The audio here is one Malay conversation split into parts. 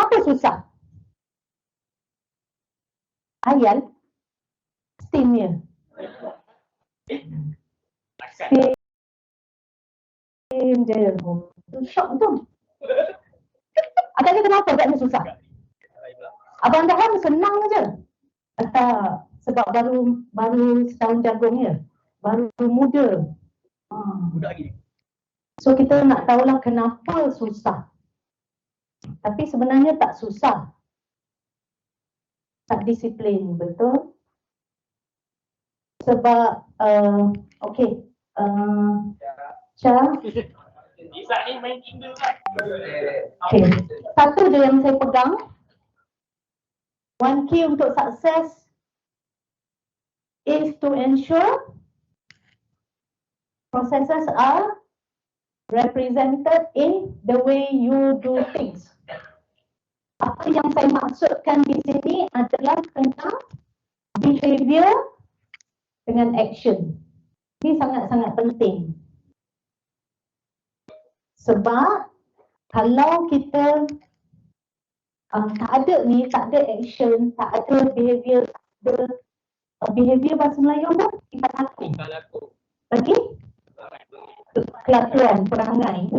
Apa susah? Ayat steamnya. Steam je. Shock tu. Agaknya kenapa agaknya susah? Abang Dahlan senang je. Tak, sebab baru setahun jagungnya. Baru muda. Muda lagi. So kita nak tahulah kenapa susah. Tapi sebenarnya tak susah. Tak disiplin, betul? Sebab, okey. Syah. Izzat ni main Kindle kan? Okay. Satu je yang saya pegang. One key untuk sukses is to ensure processes are represented in the way you do things. Apa yang saya maksudkan di sini adalah tentang behavior dengan action. Ini sangat-sangat penting. Sebab kalau kita tak ada action, tak ada behavior, behavior bahasa Melayu apa? Tingkat laku. Lagi? Kelakuan, perangai.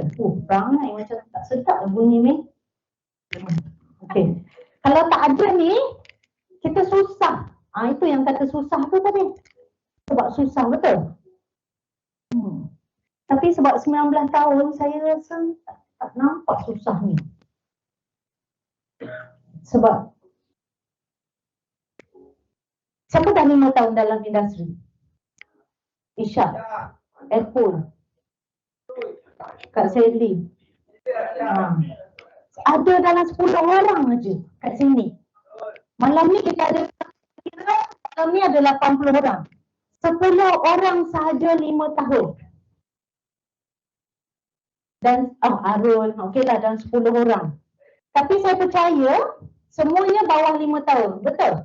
Perangai macam tak sedap bunyi ni. Okey. Kalau tak ada ni, kita susah. Itu yang kata susah tu tadi. Sebab susah, betul? Tapi sebab 19 tahun, saya rasa tak nampak susah ni. Sebab siapa dah 5 tahun dalam industri? Isyak, Apple, Kak Sally. Ada dalam 10 orang aja kat sini. Malam ni kita ada, malam ni ada 80 orang. 10 orang sahaja 5 tahun. Dan Arun, okeylah, dan 10 orang. Tapi saya percaya semuanya bawah 5 tahun, betul?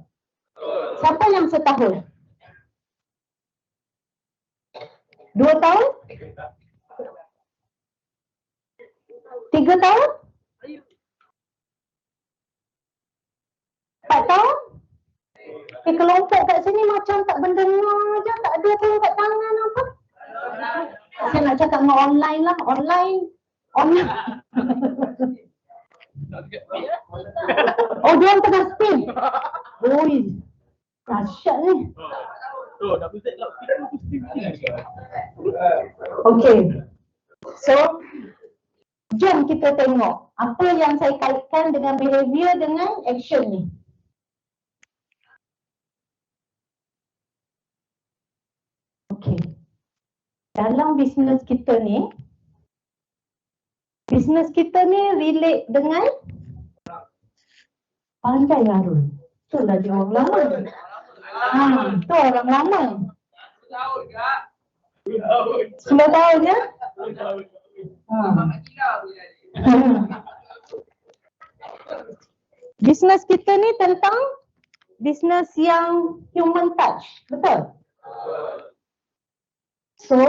Siapa yang setahun? 2 tahun? 3 tahun? 4 tahun? Kelompok kat sini macam tak mendengar je, tak ada pun kat tangan apa. Saya nak cakap dengan online lah, online. Oh, dia orang tengah spin. Oi, dahsyat ni. Okay. So, jom kita tengok apa yang saya kaitkan dengan behavior dengan action ni. Okay. Dalam bisnes kita ni relate dengan pandai Arun. Itulah dia orang lama. Itu orang lama. 10 tahun ya? Bisnes kita ni tentang bisnes yang human touch, betul? So,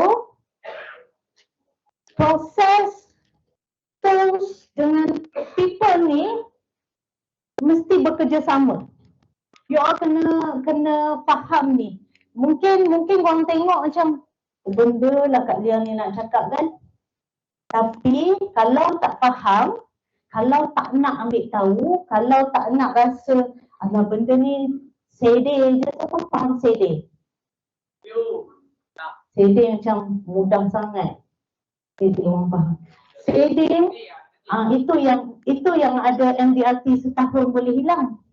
proses tools dengan people ni mesti bekerjasama. You all kena faham ni. Mungkin orang tengok macam benda lah Kak Lia ni nak cakap kan. Tapi kalau tak faham, kalau tak nak ambil tahu, kalau tak nak rasa alah benda ni sedih je, siapa faham sedih? Sedih macam mudah sangat. Sedih orang faham. Sedih, itu yang ada MDRT setahun boleh hilang.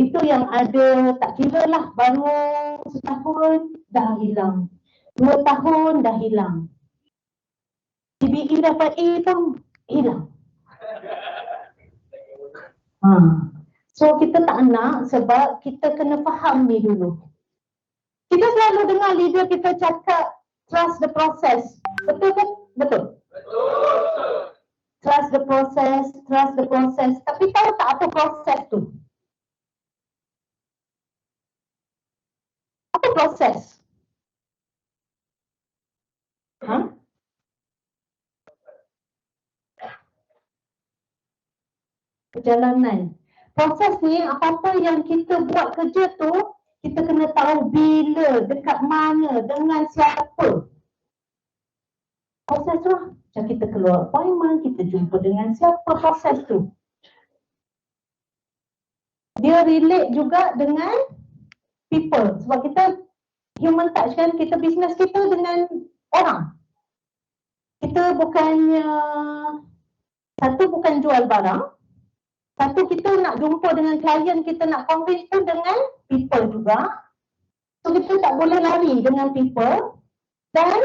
Itu yang ada tak kira lah, baru setahun dah hilang. 2 tahun dah hilang. CBE dapat A pun hilang. So kita tak nak sebab kita kena faham ni dulu. Kita selalu dengar leader kita cakap trust the process. Betul kan? Betul. Trust the process. Tapi tahu tak apa proses tu? Apa proses? perjalanan. Proses ni, apa-apa yang kita buat kerja tu, kita kena tahu bila, dekat mana, dengan siapa. Proses tu lah. Macam kita keluar appointment, kita jumpa dengan siapa, proses tu. Dia relate juga dengan people. Sebab kita human touch kan, kita business kita dengan orang. Kita bukannya, satu bukan jual barang, satu kita nak jumpa dengan klien, kita nak convince tu dengan people juga. So kita tak boleh lari dengan people. Dan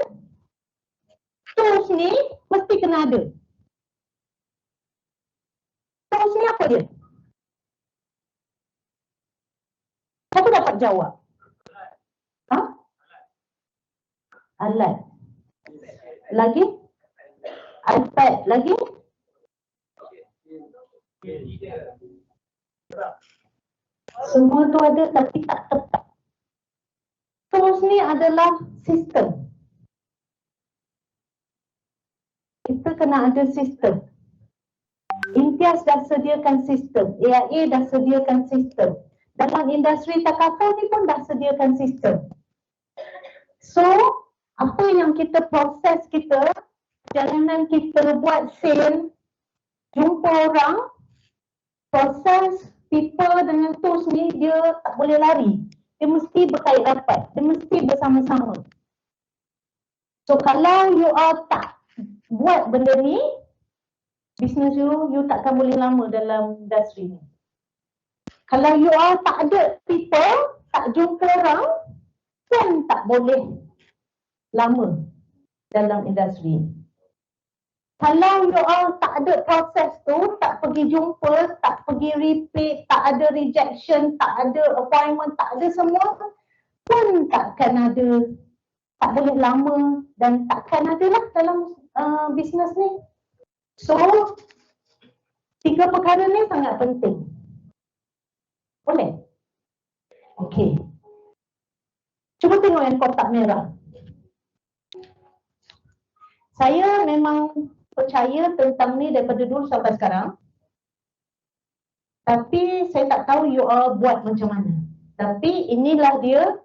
tools ni mesti kena ada. Tools ni apa dia? Siapa dapat jawab? Ha? Alat. Lagi? iPad. Lagi? Semua tu ada tapi tak tepat. Tools ni adalah sistem. Kita kena ada sistem. Imtiaz dah sediakan sistem. AIA dah sediakan sistem. Dalam industri takaful ni pun dah sediakan sistem. So, apa yang kita proses kita, perjalanan kita buat sale, jumpa orang, proses people dengan tools ni, dia tak boleh lari. Dia mesti berkait rapat. Dia mesti bersama-sama. So, kalau you tak buat benda ni, business you takkan boleh lama dalam industri ni. Kalau you tak ada people, tak jumpa orang, kan tak boleh lama dalam industri. Kalau you tak ada proses tu, tak pergi jumpa, tak pergi repeat, tak ada rejection, tak ada appointment, tak ada semua, pun takkan ada, tak boleh lama dan takkan ada lah dalam bisnes ni. So, 3 perkara ni sangat penting. Boleh? Okey. Cuba tengok yang kotak merah. Saya memang percaya tentang ni daripada dulu sampai sekarang. Tapi saya tak tahu you all buat macam mana. Tapi inilah dia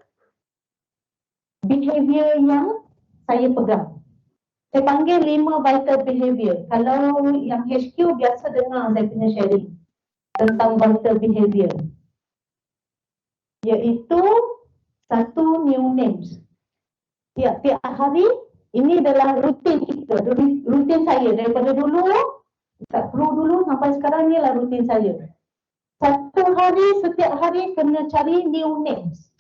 behavior yang saya pegang. Saya panggil 5 vital behavior. Kalau yang HQ biasa dengar saya punya sharing tentang vital behavior. Iaitu 1 new names. Tiap-tiap hari, ini adalah rutin kita, rutin saya daripada dulu, tak perlu dulu sampai sekarang, inilah rutin saya. 1 hari, setiap hari kena cari new names.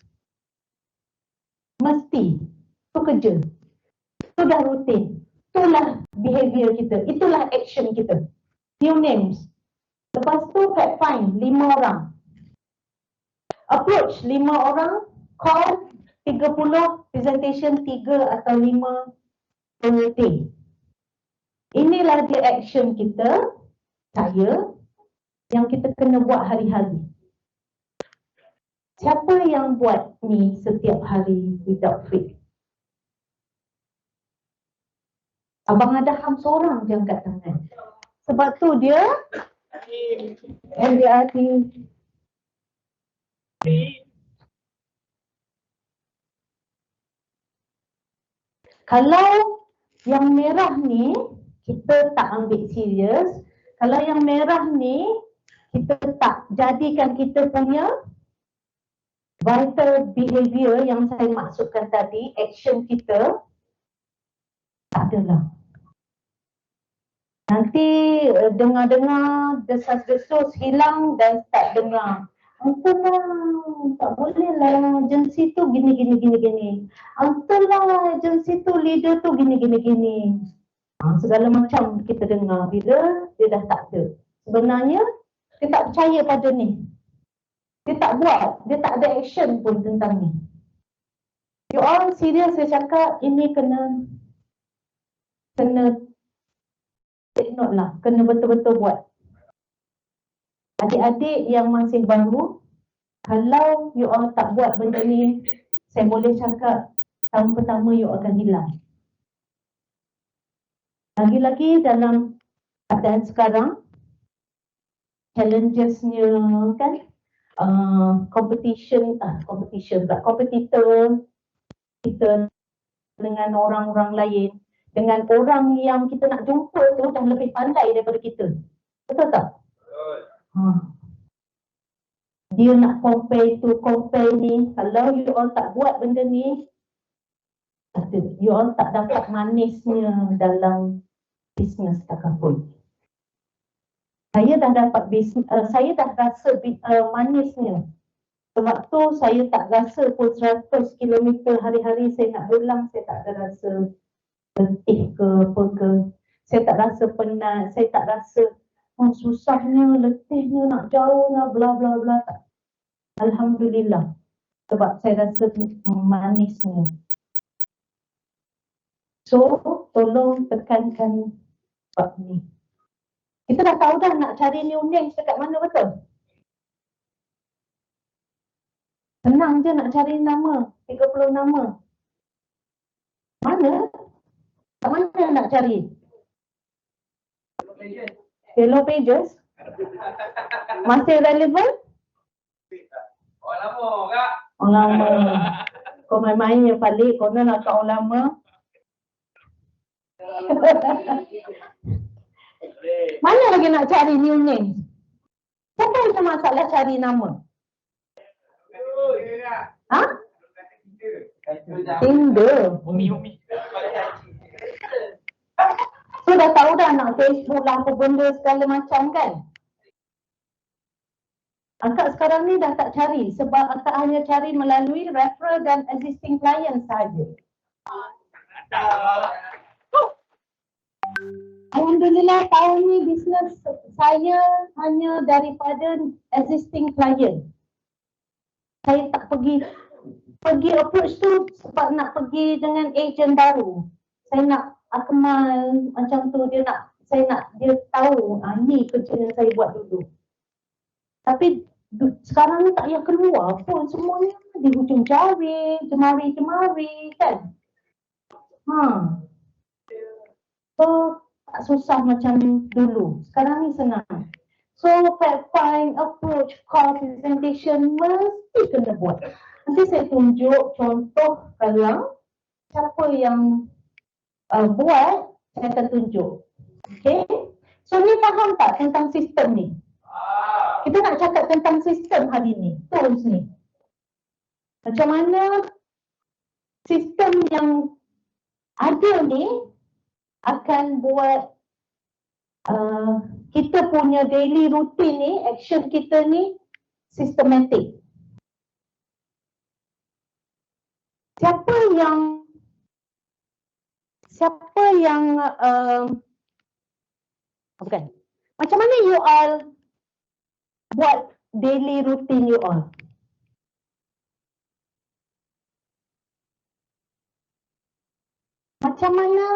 Mesti. Itu kerja. Itu dah rutin. Itulah behavior kita. Itulah action kita. New names. Lepas tu fact find 5 orang. Approach 5 orang. Call 30, presentation 3 atau 5 per day. Inilah dia action kita, saya, yang kita kena buat hari-hari. Siapa yang buat ni setiap hari without fail? Abang Adham seorang je angkat tangan. Sebab tu dia MDRT. Kalau yang merah ni kita tak ambil serius, kalau yang merah ni kita tak jadikan kita punya vital behavior yang saya maksudkan tadi, action kita, tak adalah. Nanti dengar-dengar desas-desus hilang dan start dengar. Entahlah, tak boleh lah, agensi tu gini. Entahlah, agensi tu, leader tu gini. Segala macam kita dengar bila dia dah tak ada. Sebenarnya, dia tak percaya pada ni. Dia tak buat, dia tak ada action pun tentang ni. You all serious saya cakap, ini kena take note lah, kena betul-betul buat. Adik-adik yang masih baru, kalau you all tak buat benda ni, saya boleh cakap tahun pertama you akan hilang. Lagi-lagi dalam keadaan sekarang, challenges-nya kan, competition pula, kompetitor kita dengan orang-orang lain, dengan orang yang kita nak jumpa tu dah lebih pandai daripada kita. Betul tak? Dia nak compare tu, compare ni. Kalau you all tak buat benda ni, you all tak dapat manisnya dalam bisnes takaful. Saya dah dapat saya dah rasa manisnya. Sebab tu saya tak rasa pun 100 km hari-hari saya nak berulang, saya tak ada rasa letih ke apa ke. Saya tak rasa penat, saya tak rasa susahnya, letihnya, nak jauh nak bla bla bla. Alhamdulillah. Sebab saya rasa manisnya. So, tolong tekankan bab ni. Kita dah tahu dah nak cari new names dekat mana, betul? Senang je nak cari nama, 30 nama. Mana? Kat mana nak cari? Hello Pages? Masih relevan? Orang lama kak. Orang lama. Kau main-main je balik, kau nak kat orang lama. Mana lagi nak cari new name? Siapa yang ada masalah cari nama? Ha? Tinder. Umi. So dah tahu dah nak Facebook lah apa benda segala macam kan? Akak sekarang ni dah tak cari sebab akak hanya cari melalui referral dan existing client sahaja. Alhamdulillah tahun ni bisnes saya hanya daripada existing client. Saya tak pergi approach tu sebab nak pergi dengan agent baru. Saya nak Akmal macam tu, saya nak dia tahu ni kerja yang saya buat dulu. Tapi sekarang ni tak payah keluar pun, semuanya di hujung jari, jemari kan. So tak susah macam dulu. Sekarang ni senang. So fact find, approach, call, presentation mesti kena buat. Nanti saya tunjuk contoh kalau siapa yang buat, saya akan tunjuk. Okay. So ni faham tak tentang sistem ni? Kita nak cakap tentang sistem hari ni, tools ni. Macam mana sistem yang ada ni akan buat kita punya daily routine ni, action kita ni systematic. Siapa yang bukan. Macam mana you all buat daily routine you all? Macam mana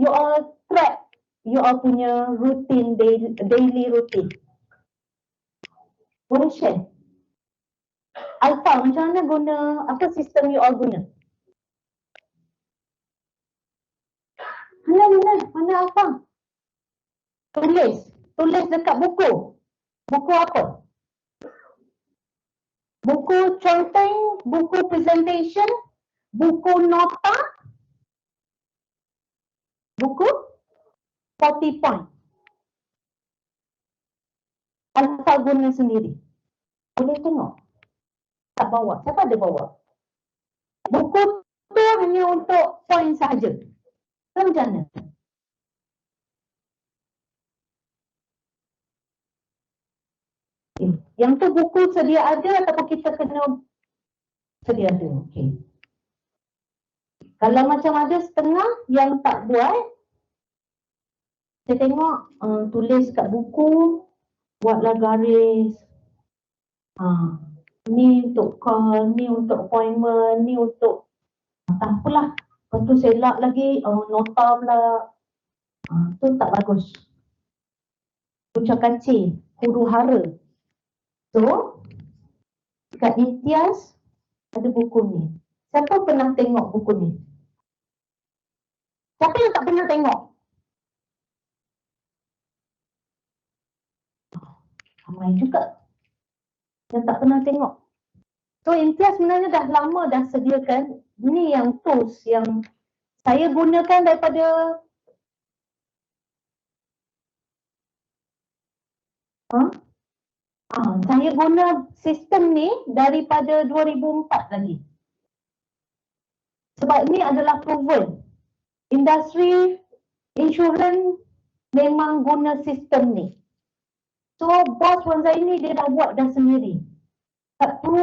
you all track you all punya routine, daily routine? Boleh share? Alpha, macam mana guna, apa sistem you all guna? Mana Alpha? Tulis dekat buku. Buku apa? Buku contoh, buku presentation, buku nota, buku 40 point. Alpha guna sendiri. Boleh tengok? Tak bawa. Siapa ada bawa? Buku tu hanya untuk point sahaja. Macam mana? Yang tu buku sedia ada ataupun kita kena sedia ada? Okay. Kalau macam ada setengah yang tak buat, saya tengok tulis kat buku, buatlah garis. Ni untuk call, ni untuk appointment, ni untuk tak apalah. Lepas tu selak lagi, nota pula. Tu tak bagus. Ucap kacir, huru hara. So, kat Imtiaz ada buku ni. Siapa pernah tengok buku ni? Siapa yang tak pernah tengok? Ramai juga yang tak pernah tengok. So Imtiaz sebenarnya dah lama dah sediakan. Ini yang tools yang saya gunakan daripada saya guna sistem ni daripada 2004 lagi. Sebab ini adalah proven. Industri insurans memang guna sistem ni. So bos Wan Zaini dia dah buat dah sendiri. Satu,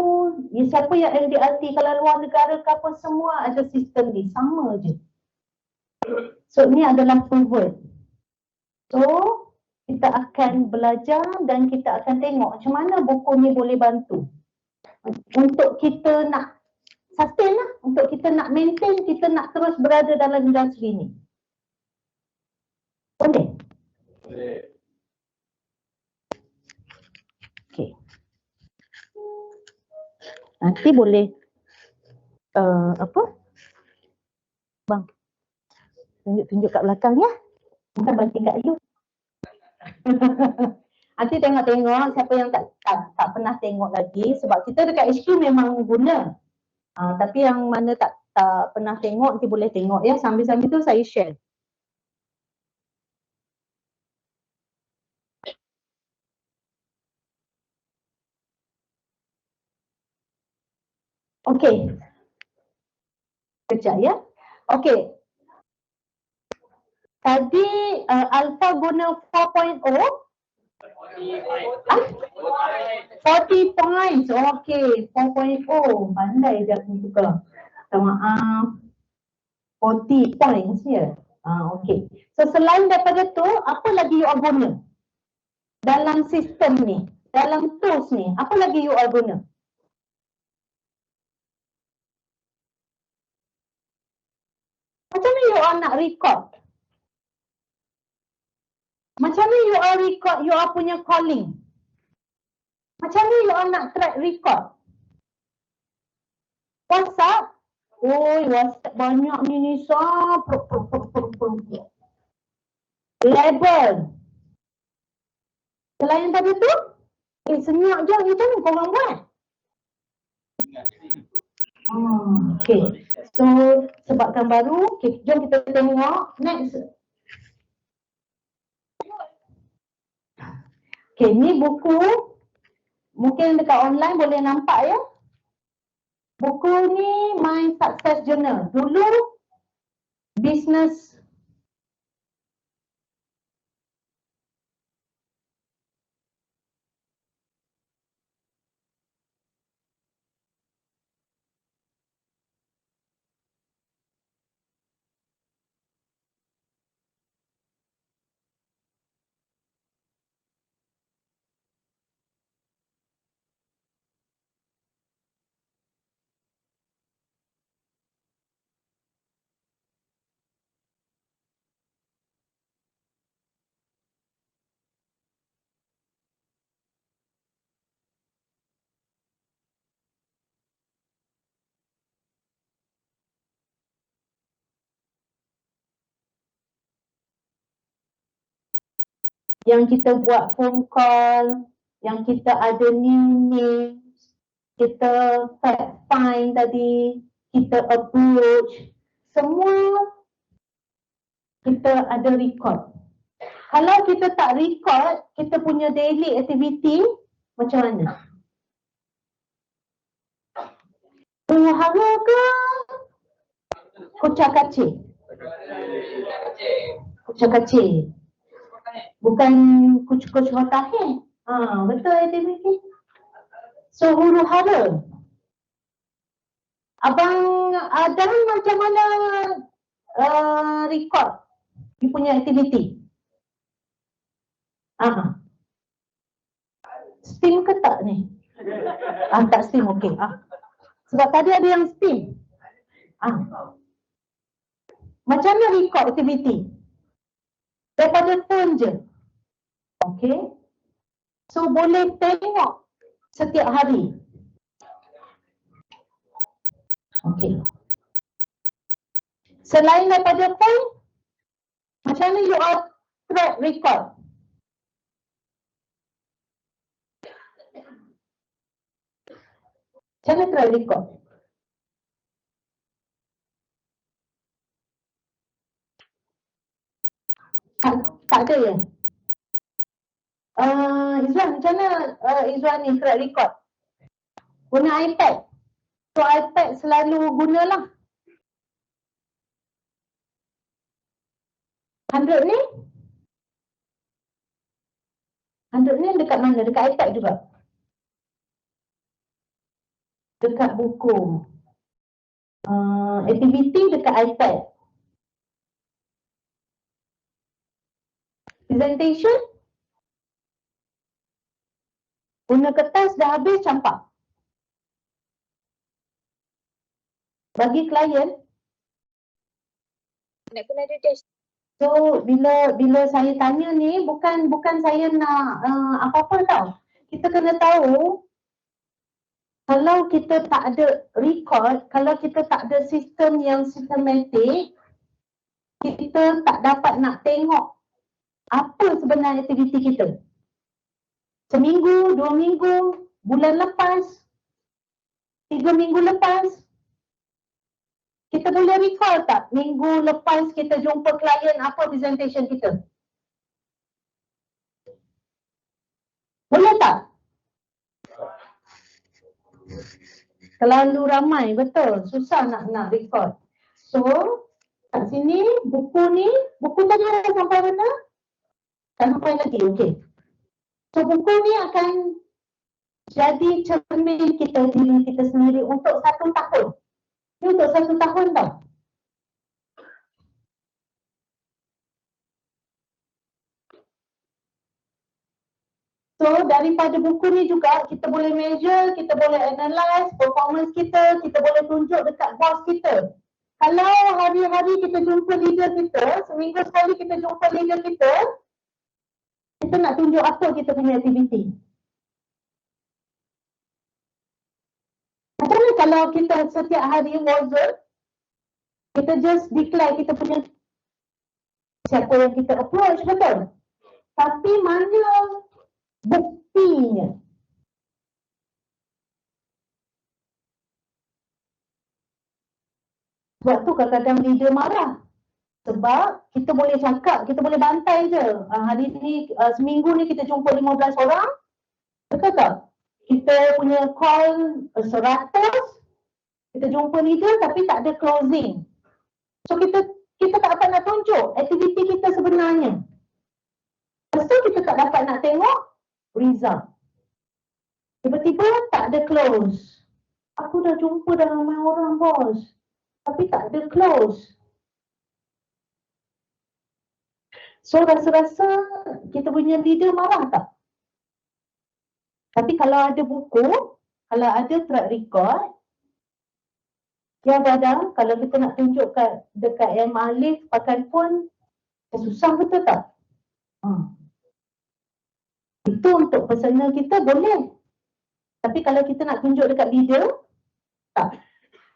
siapa yang LDRT kalau luar negara ke apa semua ada sistem ni, sama je. So ni adalah proven. So kita akan belajar dan kita akan tengok macam mana buku ni boleh bantu. Untuk kita nak sustain lah, untuk kita nak maintain, kita nak terus berada dalam industri ni. Boleh? Boleh. Okay. Nanti boleh apa? Bang, tunjuk-tunjuk kat belakang ya. Bukan banting kat you. Nanti tengok-tengok siapa yang tak pernah tengok lagi. Sebab kita dekat HQ memang guna. Tapi yang mana tak pernah tengok nanti boleh tengok ya. Sambil-sambil tu saya share. Okey. Kejap ya. Okey. Tadi Alpha guna 4.0. 40 points. Okey. 4.0. Pandai dia aku tukar. Minta maaf. 40 points ya. Okey. So selain daripada tu, apa lagi you all guna? Dalam sistem ni. Dalam tools ni. Apa lagi you all guna? Macam mana you all nak record? Macam mana you all record you all punya calling? Macam mana you all nak track record? WhatsApp? Oi, WhatsApp banyak ni Nisa. Label. Selain daripada tu, senyap je macam mana korang buat? Okay. So, sebabkan baru, okay, jom kita tengok next. Okay, ni buku. Mungkin dekat online boleh nampak ya. Buku ni My Success Journal. Dulu business yang kita buat phone call, yang kita ada new names, kita fact find tadi, kita approach, semua kita ada record. Kalau kita tak record, kita punya daily activity macam mana? Huru-hara ke? Kucak-kacir? Kucak-kacir. Bukan kucu-kucu matahir. Betul aktiviti. So huru-hara. Abang Adam macam mana record you punya aktiviti? Steam ke tak ni? Tak steam, okey. Sebab tadi ada yang steam. Macam mana record aktiviti? Daripada phone je. Okey. So boleh tengok setiap hari. Okey. Selain daripada phone, macam mana you all track record? Cara track record. Tak ada ya? Izwan, macam mana Izwan ni track record? Guna iPad. So iPad selalu gunalah. 100 ni? 100 ni dekat mana? Dekat iPad juga? Dekat buku. Aktiviti dekat iPad. Presentation? Guna kertas dah habis campak. Bagi klien, nak kena ada test. so bila saya tanya ni bukan saya nak apa-apa tau. Kita kena tahu kalau kita tak ada record, kalau kita tak ada sistem yang sistematik, kita tak dapat nak tengok apa sebenarnya aktiviti kita. Seminggu, 2 minggu, bulan lepas, 3 minggu lepas. Kita boleh recall tak minggu lepas kita jumpa klien apa presentation kita? Boleh tak? Terlalu ramai, betul. Susah nak record. So, kat sini buku tadi ada sampai mana? Tak sampai lagi, okey. So, buku ni akan jadi cermin kita, diri kita sendiri untuk 1 tahun. Ini untuk 1 tahun tau. So, daripada buku ni juga kita boleh measure, kita boleh analyse performance kita boleh tunjuk dekat bos kita. Kalau hari-hari kita jumpa leader kita, seminggu sekali kita jumpa leader kita nak tunjuk apa kita punya aktiviti. Macam mana kalau kita setiap hari WhatsApp, kita just declare kita punya siapa yang kita approach, betul? Tapi mana buktinya? Sebab tu kadang-kadang leader marah. Sebab kita boleh cakap, kita boleh bantai je. Hari ni, seminggu ni kita jumpa 15 orang. Betul tak? Kita punya call 100. Kita jumpa leader tapi tak ada closing. So kita tak dapat nak tunjuk aktiviti kita sebenarnya. Lepas tu kita tak dapat nak tengok result. Tiba-tiba tak ada close. Aku dah jumpa dah ramai orang bos. Tapi tak ada close. So rasa-rasa kita punya leader marah tak? Tapi kalau ada buku, kalau ada track record, kadang-kadang kalau kita nak tunjuk dekat yang Alif pakai pun susah, betul tak? Itu untuk personal kita boleh. Tapi kalau kita nak tunjuk dekat leader, tak.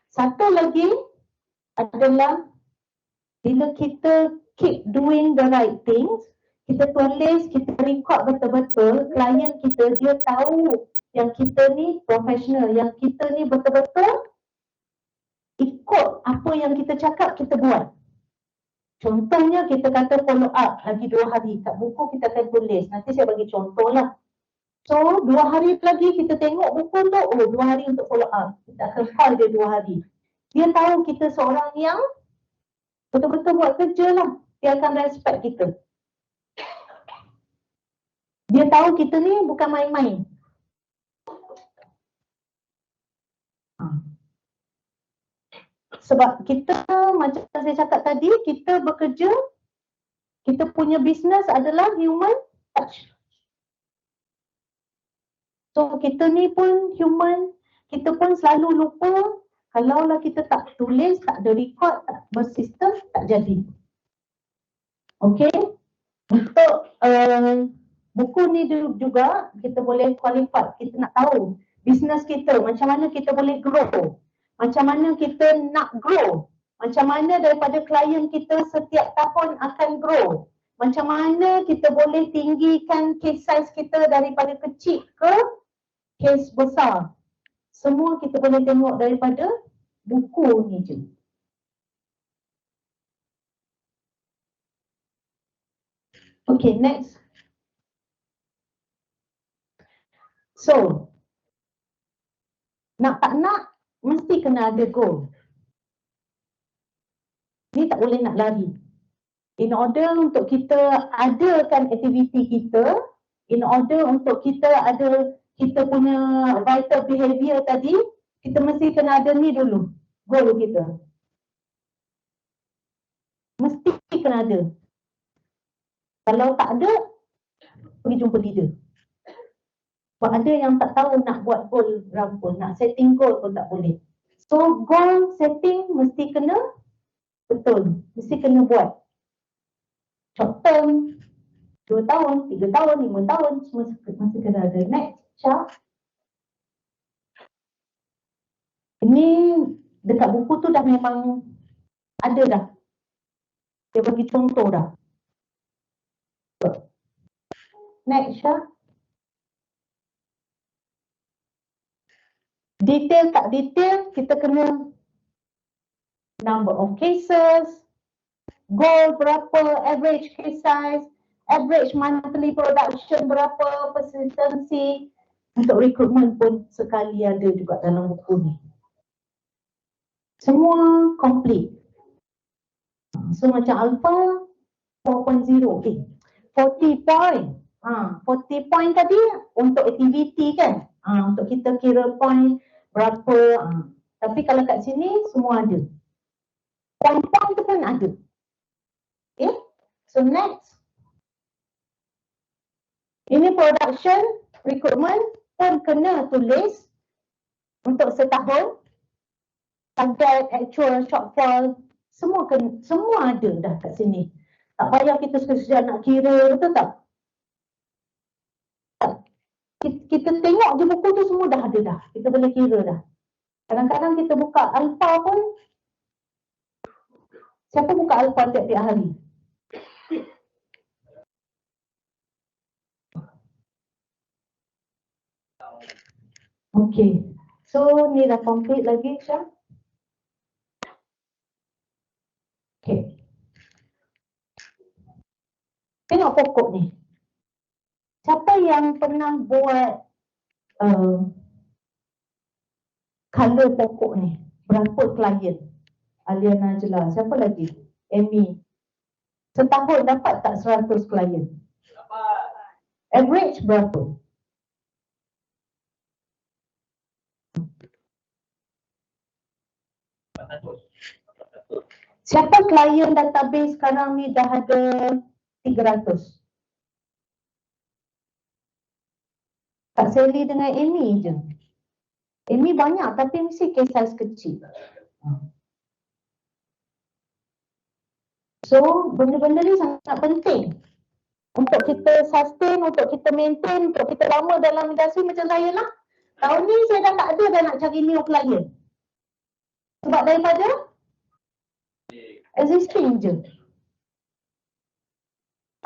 Satu lagi adalah bila kita keep doing the right things, kita tulis, kita record betul-betul, klien kita dia tahu yang kita ni profesional, yang kita ni betul-betul ikut apa yang kita cakap, kita buat. Contohnya kita kata follow up lagi 2 hari. Kat buku kita akan tulis. Nanti saya bagi contoh lah. So 2 hari lagi kita tengok buku tu, 2 hari untuk follow up. Kita akan file dia 2 hari. Dia tahu kita seorang yang betul-betul buat kerja lah. Dia akan respect kita. Dia tahu kita ni bukan main-main. Sebab kita, macam saya cakap tadi, kita bekerja, kita punya business adalah human touch. So kita ni pun human, kita pun selalu lupa. Kalaulah kita tak tulis, tak ada record, tak bersistem, tak jadi. Okay? Untuk buku ni juga kita boleh qualify, kita nak tahu business kita, macam mana kita boleh grow. Macam mana kita nak grow. Macam mana daripada klien kita setiap tahun akan grow. Macam mana kita boleh tinggikan case size kita daripada kecil ke case besar. Semua kita boleh tengok daripada buku ni je. Okay, next. So, nak tak nak, mesti kena ada goal. Ni tak boleh nak lari. In order untuk kita adakan aktiviti kita, in order untuk kita ada kita punya vital behavior tadi, kita mesti kena ada ni dulu, goal kita. Mesti kena ada. Kalau tak ada, pergi jumpa leader. Sebab ada yang tak tahu nak buat goal berapa, nak setting goal pun tak boleh. So, goal setting mesti kena betul, mesti kena buat. Short term, 2 tahun, 3 tahun, 5 tahun, semua mesti kena ada. Next, Syah. Ini dekat buku tu dah memang ada dah. Dia bagi contoh dah. Next, Syah. Detail tak detail, kita kena number of cases, goal berapa, average case size, average monthly production berapa, persistency. Untuk recruitment pun sekali ada juga dalam buku ni. Semua complete. So macam Alpha 4.0, 40 point. 40 point tadi untuk aktiviti kan. Untuk kita kira point berapa. Tapi kalau kat sini semua ada. Point-point tu pun ada. Okay. So next. Ini production, recruitment pun kena tulis untuk setahun. Target, actual, shortfall, semua ada dah kat sini. Tak payah kita sekejap nak kira, betul tak? Kita tengok je buku tu semua dah ada dah. Kita boleh kira dah. Kadang-kadang kita buka Alpha pun, siapa buka Alpha tiap-tiap hari? Okay. So, ni dah complete lagi, Syah. Okay. Tengok pokok ni. Siapa yang pernah buat color pokok ni? Berapa klien? Alia Najla. Siapa lagi? Amy. Setahun dapat tak 100 klien? Average berapa? Siapa klien database sekarang ni dah ada 300? Kak Sally dengan Amy je. Amy banyak tapi mesti case size kecil. So, benda-benda ni sangat penting untuk kita sustain, untuk kita maintain, untuk kita lama dalam industri macam saya lah. Tahun ni saya dah tak ada dah nak cari new client. Sebab daripada existing je.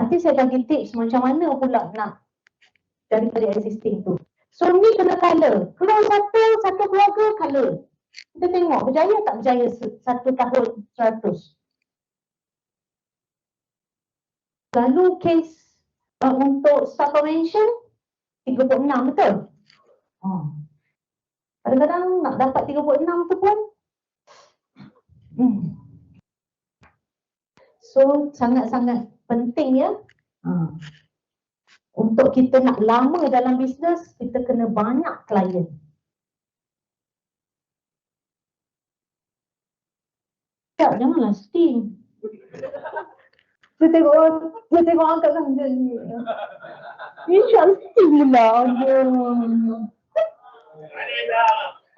Nanti saya bagi tips macam mana pula nak daripada existing tu. So ni kena color. Kalau satu keluarga color. Kita tengok berjaya tak berjaya 1 tahun 100. Lalu case untuk staff convention 36, betul? Kadang-kadang nak dapat 36 tu pun so sangat-sangat penting ya. Untuk kita nak lama dalam bisnes, kita kena banyak klien. Tak, janganlah steam. Dia tengok angkat kan dia ni. Insya steam lah.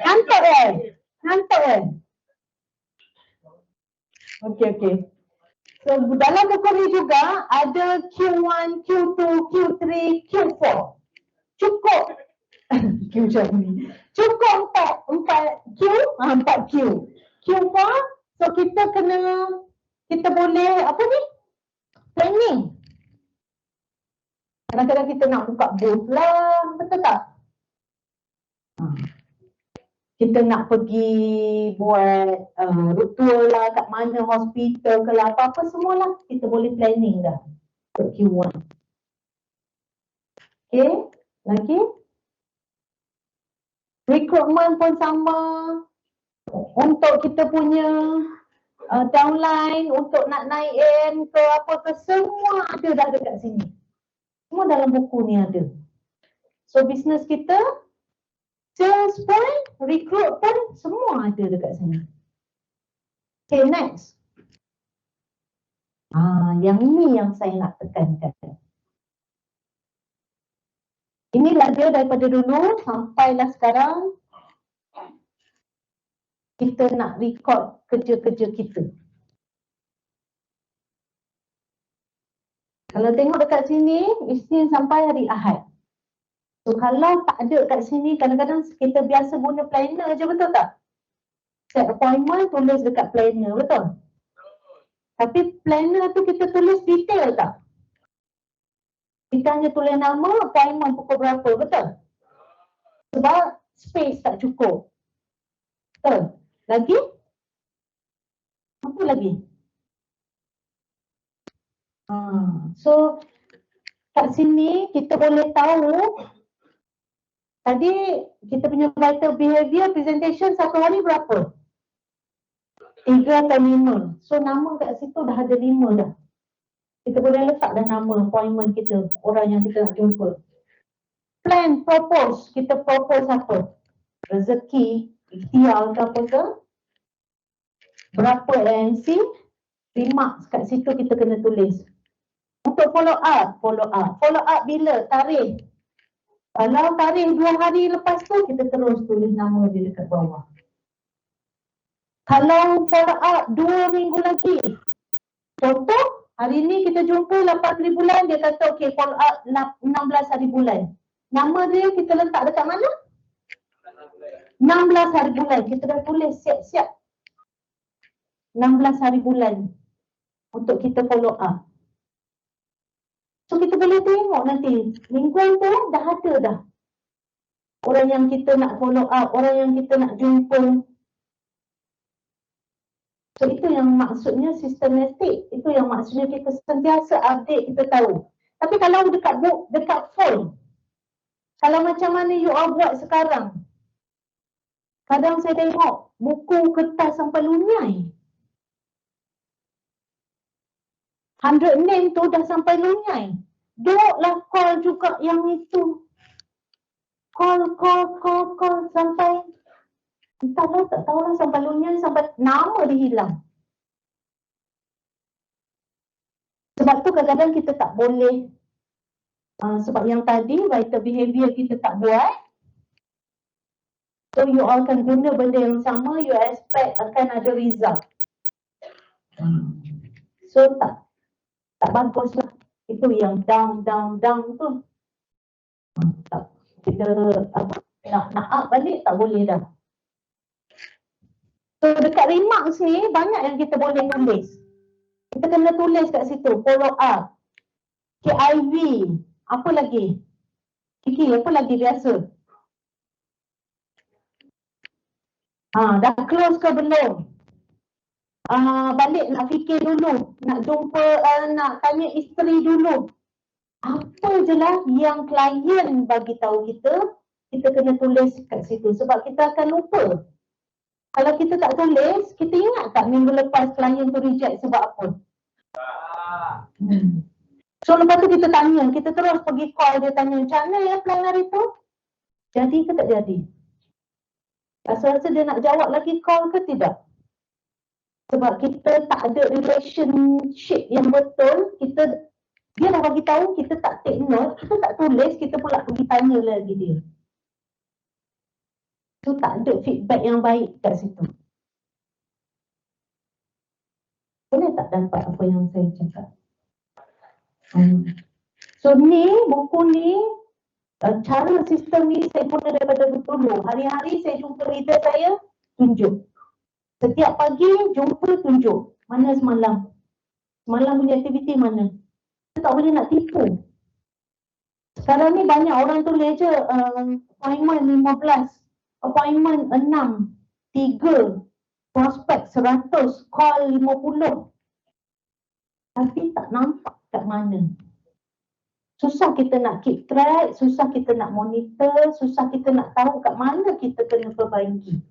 Ngantuk kan? Okay. So dalam buku ni juga ada Q1, Q2, Q3, Q4. Cukup Q macam ni. Cukup 4 Q. Q4, so kita boleh apa ni? Planning. Kadang-kadang kita nak buka booth lah, betul tak? kita nak pergi buat road tour lah, kat mana hospital ke lah, apa-apa semualah kita boleh planning dah untuk Q1. Okay, lagi recruitment pun sama. Untuk kita punya downline, untuk nak naik in ke apa ke, semua ada dah dekat sini. Semua dalam buku ni ada. So business kita, sales pun, recruit pun, semua ada dekat sini. Okay, next. Yang ni yang saya nak tekankan. Inilah dia daripada dulu sampailah sekarang. Kita nak record kerja-kerja kita. Kalau tengok dekat sini, Isnin sampai hari Ahad. So kalau tak ada kat sini, kadang-kadang kita biasa guna planner je, betul tak? Set appointment, tulis dekat planner, betul? Tapi planner tu kita tulis detail tak? Kita hanya tulis nama, appointment pukul berapa, betul? Sebab space tak cukup. Betul? Lagi? Apa lagi? So, kat sini kita boleh tahu tadi kita punya vital behavior presentation satu hari berapa? 3 atau 5. So, nama kat situ dah ada 5 dah. Kita boleh letak dah nama appointment kita, orang yang kita nak jumpa. Plan, propose. Kita propose apa? Rezeki, ikhtiar ke apa ke? Berapa ANC? Remarks kat situ kita kena tulis. Untuk follow up. Follow up bila? Tarikh. Kalau tarikh 2 hari lepas tu, kita terus tulis nama dia dekat bawah. Kalau follow up 2 minggu lagi. Contoh, hari ni kita jumpa 8 hari bulan, dia kata okey follow up 16 hari bulan. Nama dia kita letak dekat mana? 16 hari bulan. Kita dah tulis siap-siap 16 hari bulan untuk kita follow up. So kita boleh tengok nanti mingguan tu dah ada dah orang yang kita nak follow up, orang yang kita nak jumpa. So itu yang maksudnya systematic. Itu yang maksudnya kita sentiasa update, kita tahu. Tapi kalau dekat book, dekat phone, kalau macam mana you all buat sekarang, kadang saya tengok buku kertas sampai lunyai. 100 name tu dah sampai lunyai. Duduklah call juga yang itu. Call sampai entahlah, tak tahulah sampai lunyai, sampai nama dia hilang. Sebab tu kadang-kadang kita tak boleh, sebab yang tadi vital behavior kita tak buat. So you all akan guna benda yang sama, you expect akan ada result. So tak bagus lah. Itu yang down tu. Kita nak up balik tak boleh dah. So dekat remarks ni banyak yang kita boleh tulis. Kita kena tulis kat situ, follow up, KIV, apa lagi? Kiki, apa lagi biasa? Dah close ke belum? Balik nak fikir dulu, nak jumpa, nak tanya isteri dulu. Apa je lah yang klien bagi tahu kita, kita kena tulis kat situ sebab kita akan lupa. Kalau kita tak tulis, kita ingat tak minggu lepas klien tu reject sebab apa? So lepas tu kita tanya, kita terus pergi call dia tanya, macam mana ya plan hari tu? Jadi ke tak jadi? Rasa-rasa dia nak jawab lagi call ke tidak? Sebab kita tak ada relationship yang betul, dia dah bagi tahu, kita tak take note, kita tak tulis, kita pula pergi tanya lagi dia. So tak ada feedback yang baik kat situ. Boleh tak dapat apa yang saya cakap? So ni, buku ni, cara sistem ni saya guna daripada dulu. Hari-hari saya jumpa leader saya, tunjuk. Setiap pagi jumpa, tunjuk. Mana semalam? Semalam punya aktiviti mana? Kita tak boleh nak tipu. Sekarang ni banyak orang tulis je appointment 15. appointment 6, 3, prospek 100, call 50. Tapi tak nampak kat mana. Susah kita nak keep track, susah kita nak monitor, susah kita nak tahu kat mana kita kena perbaiki.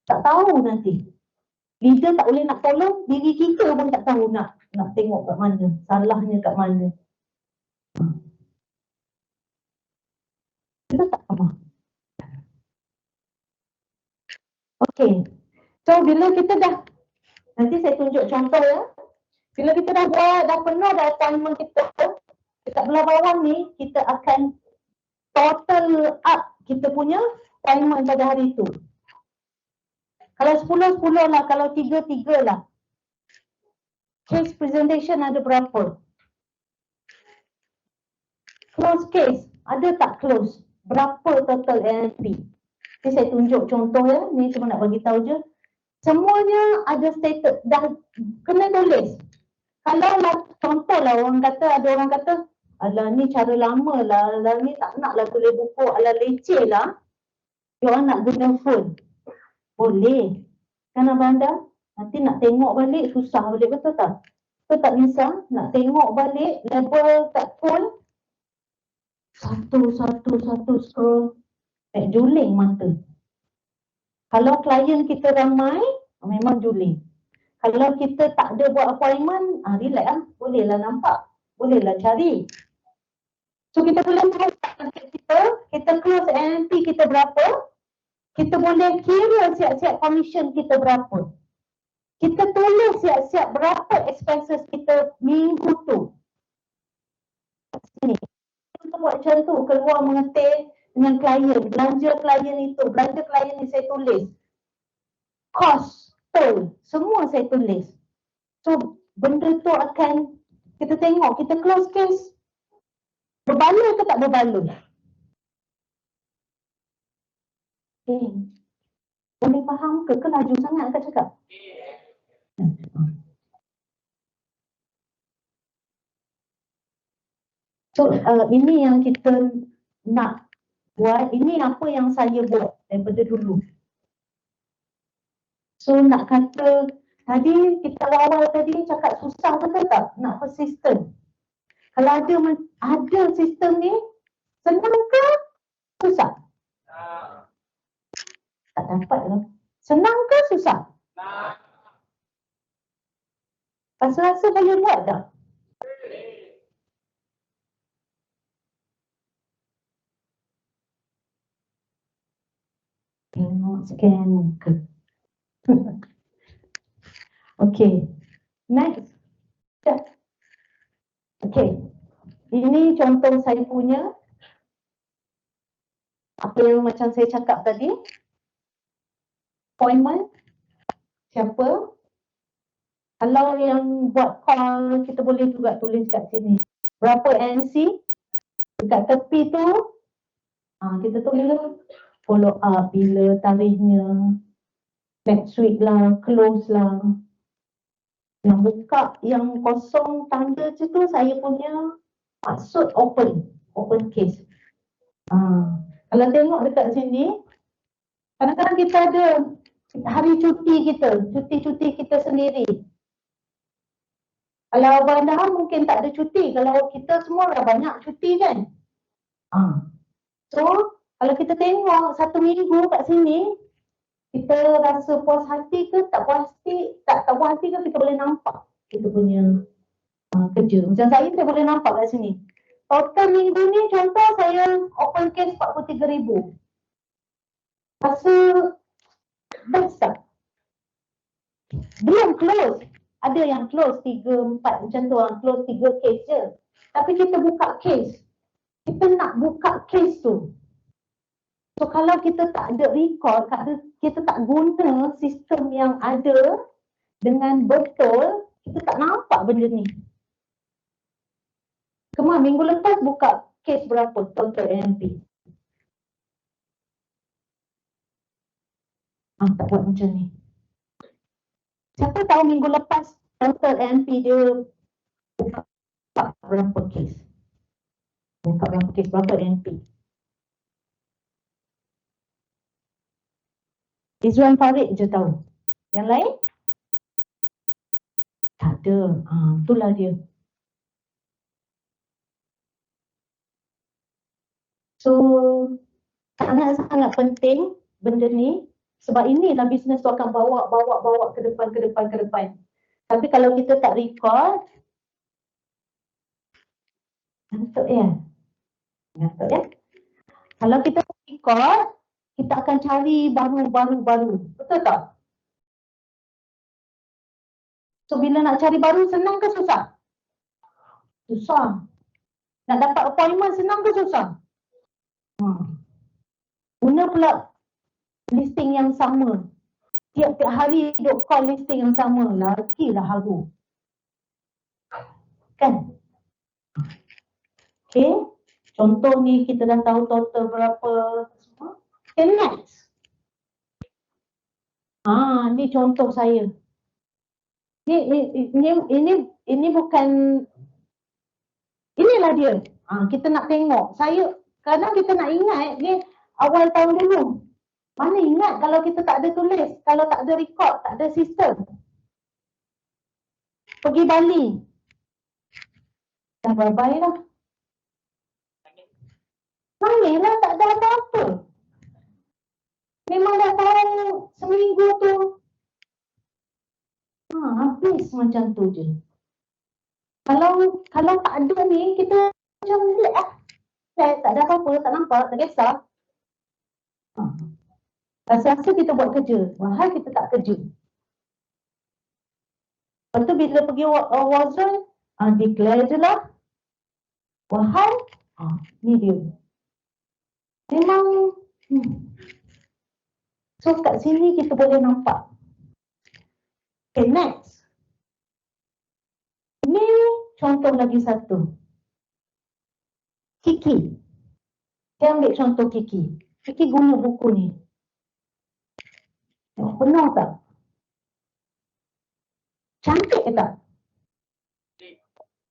Tak tahu nanti. Leader tak boleh nak tolong, diri kita pun tak tahu nak tengok kat mana, salahnya kat mana. Kita tak faham. Okey. So bila kita dah, nanti saya tunjuk contoh ya. Bila kita dah buat, dah penuh dah appointment kita, dekat belah bawah ni, kita akan total up kita punya appointment pada hari tu. Kalau 10, 10 lah. Kalau 3, 3 lah. Case presentation ada berapa? Close case, ada tak close? Berapa total NLP? Jadi saya tunjuk contoh ya. Ni cuma nak bagi tahu je. Semuanya ada status, dah kena tulis. Kalau lah, contoh lah ada orang kata, alah ni cara lama lah, alah ni tak nak lah tulis buku, alah leceh lah. Diorang nak guna phone. Boleh. Kan Abang Anda? Nanti nak tengok balik, susah balik, betul tak? Betul tak Nisa? Nak tengok balik, label kat phone, satu scroll, juling mata. Kalau klien kita ramai, memang juling. Kalau kita tak ada buat appointment, relax lah. Bolehlah nampak. Bolehlah cari. So kita boleh tahu kita close NLP kita berapa. Kita boleh kira siap-siap commission kita berapa. Kita tulis siap-siap berapa expenses kita minggu tu. Sini. Kita buat macam tu. Keluar mengetik dengan klien. Belanja klien itu. Belanja klien ni saya tulis. Cost. Semua saya tulis. So, benda tu akan kita tengok, kita close case. Berbaloi ke tak berbaloi? Okay. Boleh faham ke? Ke laju sangat kan cakap? So, ini yang kita nak buat. Ini apa yang saya buat daripada dulu. So, nak kata tadi kita awal tadi cakap susah betul tak? Nak persistent. Kalau ada sistem ni, senang ke susah? Tak dapat lah. Senang ke susah? Rasa-rasa boleh buat tak? Tengok scan muka. Okay. Next. Okay. Ini contoh saya punya. Apa yang macam saya cakap tadi. Appointment. Siapa? Kalau yang buat call, kita boleh juga tulis kat sini. Berapa NC? Dekat tepi tu, kita tulis follow up bila tarikhnya. Next week lah, close lah. Yang buka, yang kosong tanda je tu saya punya maksud open case. Kalau tengok dekat sini, kadang-kadang kita ada hari cuti kita sendiri. Kalau Abang Dah mungkin tak ada cuti, kalau kita semua dah banyak cuti kan. So, kalau kita tengok 1 minggu kat sini, kita rasa puas hati ke tak puas hati ke, kita boleh nampak kita punya kerja. Macam saya boleh nampak kat sini. Total minggu ni contoh saya open case 43,000. Rasa best tak? Belum close. Ada yang close 3, 4 macam tu, close 3 case je. Tapi kita buka case. Kita nak buka case tu. So kalau kita tak ada record, kita tak guna sistem yang ada dengan betul, kita tak nampak benda ni. Kemar minggu lepas buka case berapa total NLP? Tak buat macam ni. Siapa tahu minggu lepas total NLP dia buka berapa case? Buka berapa case, berapa NLP? Izwan Farid je tahu. Yang lain? Tak ada. Itulah dia. So, sangat-sangat penting benda ni. Sebab inilah bisnes tu akan bawa ke depan. Tapi kalau kita tak record, ngantuk ya? Kalau kita record, kita akan cari baru. Betul tak? So, bila nak cari baru, senang ke susah? Susah. Nak dapat appointment senang ke susah? Guna pula listing yang sama. Tiap-tiap hari duk call listing yang sama. Lakilah haru. Kan? Okay. Contoh ni kita dah tahu total berapa semua. Okay, next. Ni contoh saya. Ini bukan, inilah dia. Kita nak tengok. Kadang kita nak ingat ni awal tahun dulu. Mana ingat kalau kita tak ada tulis, kalau tak ada record, tak ada sistem. Pergi Bali. Dah bye-bye lah. Nangis lah, tak ada apa-apa. Memang dah tahu seminggu tu. Habis macam tu je. Kalau tak ada ni, kita macam tak ada apa-apa, tak nampak, tak kisah. Rasa-rasa kita buat kerja, mahal kita tak kerja. Lepas tu bila pergi wazan, declare je lah. Wahai, ni dia. Memang, so kat sini kita boleh nampak. Okay, next. Ni contoh lagi satu. Kiki. Saya ambil contoh Kiki. Kiki guna buku ni. Penuh tak? Cantik ke tak?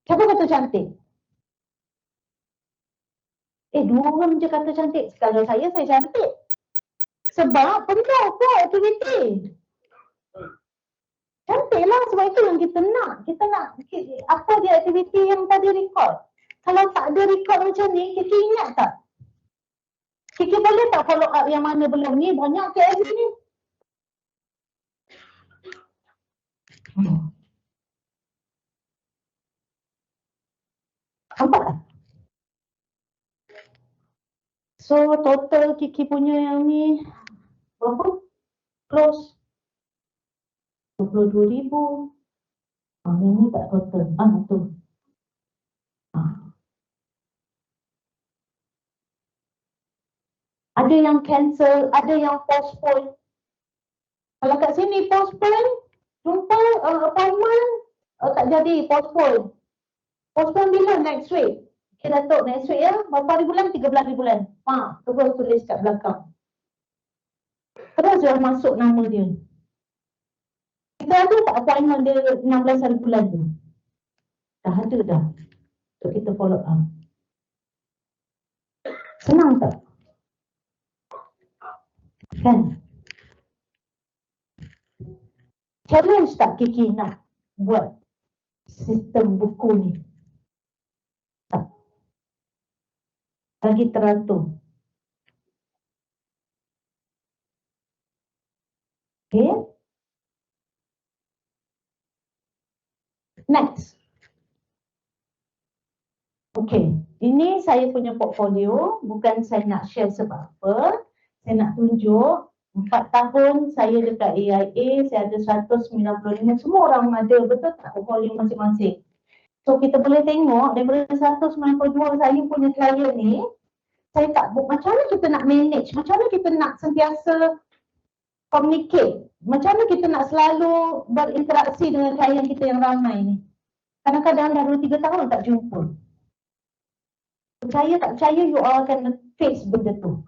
Siapa kata cantik? Dua orang je kata cantik. Kalau saya cantik. Sebab penuh kot aktiviti. Cantik lah, sebab itu yang kita nak. Apa dia aktiviti yang tadi record. Kalau tak ada record macam ni, Kiki ingat tak? Kiki boleh tak follow up yang mana belum ni? Banyak KSB ni. Nampak tak? So, total Kiki punya yang ni berapa? Close 22,000. Ini tak total. Tu. Ada yang cancel, ada yang postpone. Kalau kat sini postpone, jumpa appointment, tak jadi, postpone. Postpone bila? Next week. Okay, Datuk, next week ya. Berapa hari bulan? 13 hari bulan. Terus tulis kat belakang. Terus dah masuk nama dia. Kita ada tak appointment dia 16 hari bulan tu? Dah ada dah. Untuk kita follow up. Senang tak? Kan? Challenge tak Kiki nak buat sistem buku ni? Tak. Lagi teratur. Okay. Next. Okay. Ini saya punya portfolio. Bukan saya nak share sebab apa. Saya nak tunjuk 4 tahun saya dekat AIA, saya ada 195, semua orang ada, betul tak portfolio masing-masing. So kita boleh tengok daripada 192 saya punya klien ni, saya tak, macam mana kita nak manage, macam mana kita nak sentiasa communicate, macam mana kita nak selalu berinteraksi dengan klien kita yang ramai ni. Kadang-kadang dah 2-3 tahun tak jumpa. Percaya tak percaya, you all akan face benda tu.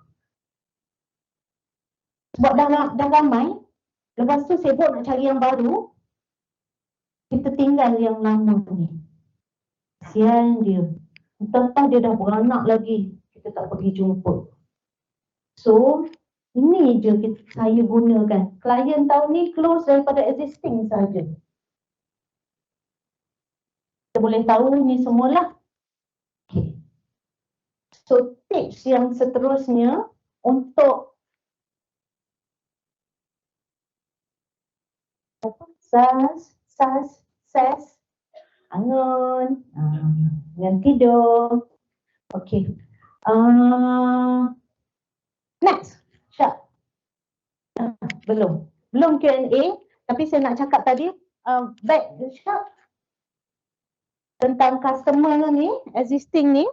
Sebab dah ramai, lepas tu sibuk nak cari yang baru, kita tinggal yang lama ni. Kesian dia. Entah-entah dia dah beranak lagi, kita tak pergi jumpa. So, Ini je saya gunakan. Klien tahun ni close daripada existing saja. Kita boleh tahu ni semualah. Okay. So tips yang seterusnya untuk SAS, angon, dengan tidur. Okay. Next, Syak. Belum Q&A, tapi saya nak cakap tadi, back Syak, tentang customer ni, existing ni.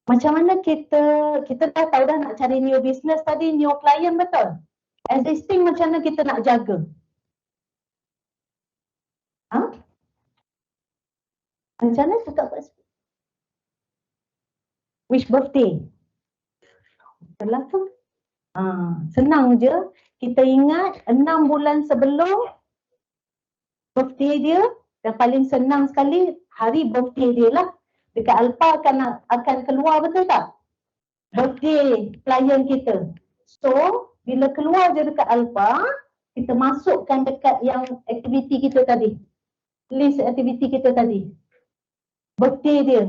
Macam mana kita dah tahu dah nak cari new business tadi, new client, betul? Existing macam mana kita nak jaga? Macam mana cakap kat sini? Wish birthday? Betul tu. Senang je. Kita ingat 6 bulan sebelum birthday dia, dan paling senang sekali hari birthday dia lah. Dekat Alpha akan keluar, betul tak? Birthday klien kita. So, bila keluar je dekat Alpha, kita masukkan dekat yang aktiviti kita tadi. List aktiviti kita tadi. Birthday dia.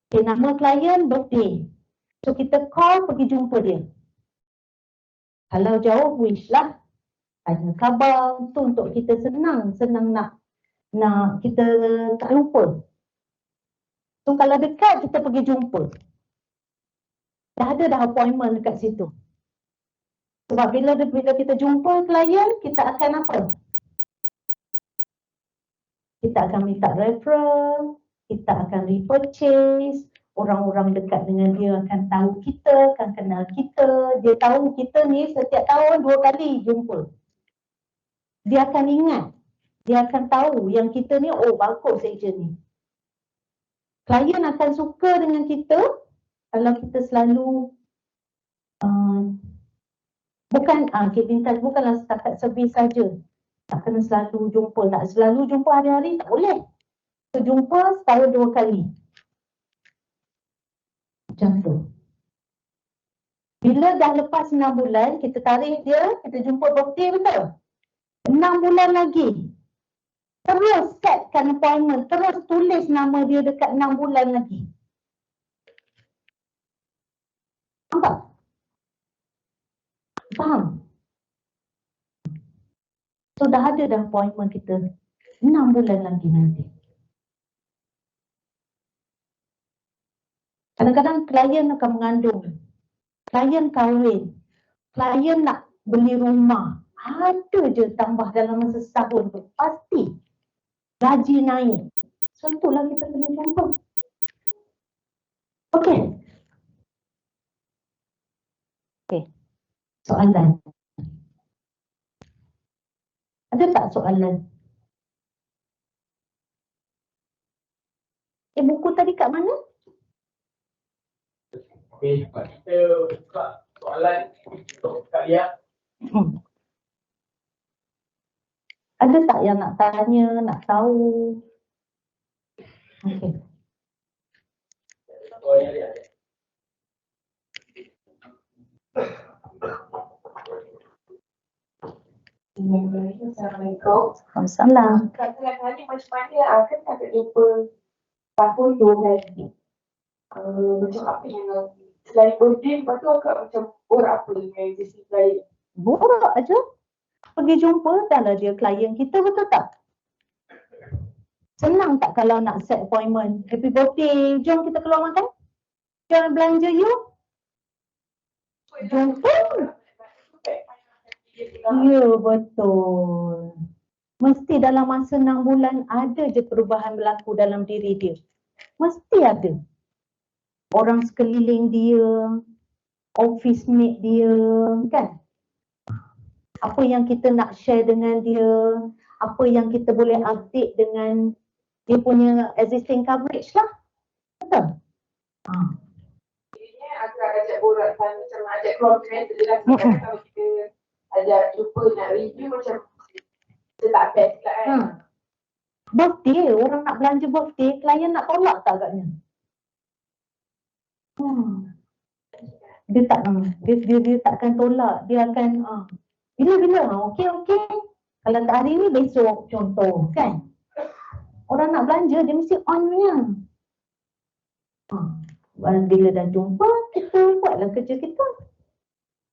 Okay, nama klien birthday. So, kita call pergi jumpa dia. Kalau jauh, wish lah. Tanya khabar. Itu untuk kita senang nak kita tak lupa. So, kalau dekat, kita pergi jumpa. Dah ada appointment dekat situ. Sebab bila kita jumpa klien, kita akan apa? Kita akan minta referral, kita akan repurchase, orang-orang dekat dengan dia akan tahu kita, akan kenal kita, dia tahu kita ni setiap tahun 2 kali jumpa. Dia akan ingat, dia akan tahu yang kita ni, oh bagus agent ni. Klien akan suka dengan kita kalau kita selalu bukanlah setakat servis saja. Tak kena selalu jumpa, nak selalu jumpa hari-hari tak boleh. Kita jumpa setahun 2 kali. Macam tu. Bila dah lepas 6 bulan, kita tarik dia, kita jumpa birthday, betul? 6 bulan lagi. Terus setkan appointment, terus tulis nama dia dekat 6 bulan lagi. Nampak? Faham? So dah ada dah appointment kita 6 bulan lagi nanti. Kadang-kadang klien akan mengandung, klien kahwin, klien nak beli rumah, ada je tambah dalam masa setahun tu, pasti gaji naik. So itulah kita kena jumpa. Okey. Soalan. Ada tak soalan? Buku tadi kat mana? Okey, kita buka soalan untuk Kak Lia. Ada tak yang nak tanya, nak tahu? Okey. Assalamualaikum. Waalaikumsalam. Kak nak tanya macam mana akan tak jumpa tahun 2 kali. Macam apa yang selain birthday, lepas tu akak macam borak apa dengan existing client? Borak aja. Pergi jumpa, dah lah dia klien kita, betul tak? Senang tak kalau nak set appointment? Happy birthday, jom kita keluar makan? Jom belanja you? Jumpa. Ya, betul. Mesti dalam masa 6 bulan ada je perubahan berlaku dalam diri dia. Mesti ada. Orang sekeliling dia, office mate dia, kan? Apa yang kita nak share dengan dia, apa yang kita boleh update dengan dia punya existing coverage lah. Betul? Jadinya agak ajak borak macam ajak keluar mental lah. Kalau kita ajak jumpa nak review macam kita tak best lah kan. Birthday, orang nak belanja birthday, klien nak tolak tak agaknya? Dia takkan tolak, dia akan bila okey. Kalau tak hari ni, besok contoh kan. Orang nak belanja, dia mesti on punya. Bila dah jumpa, kita buatlah kerja kita.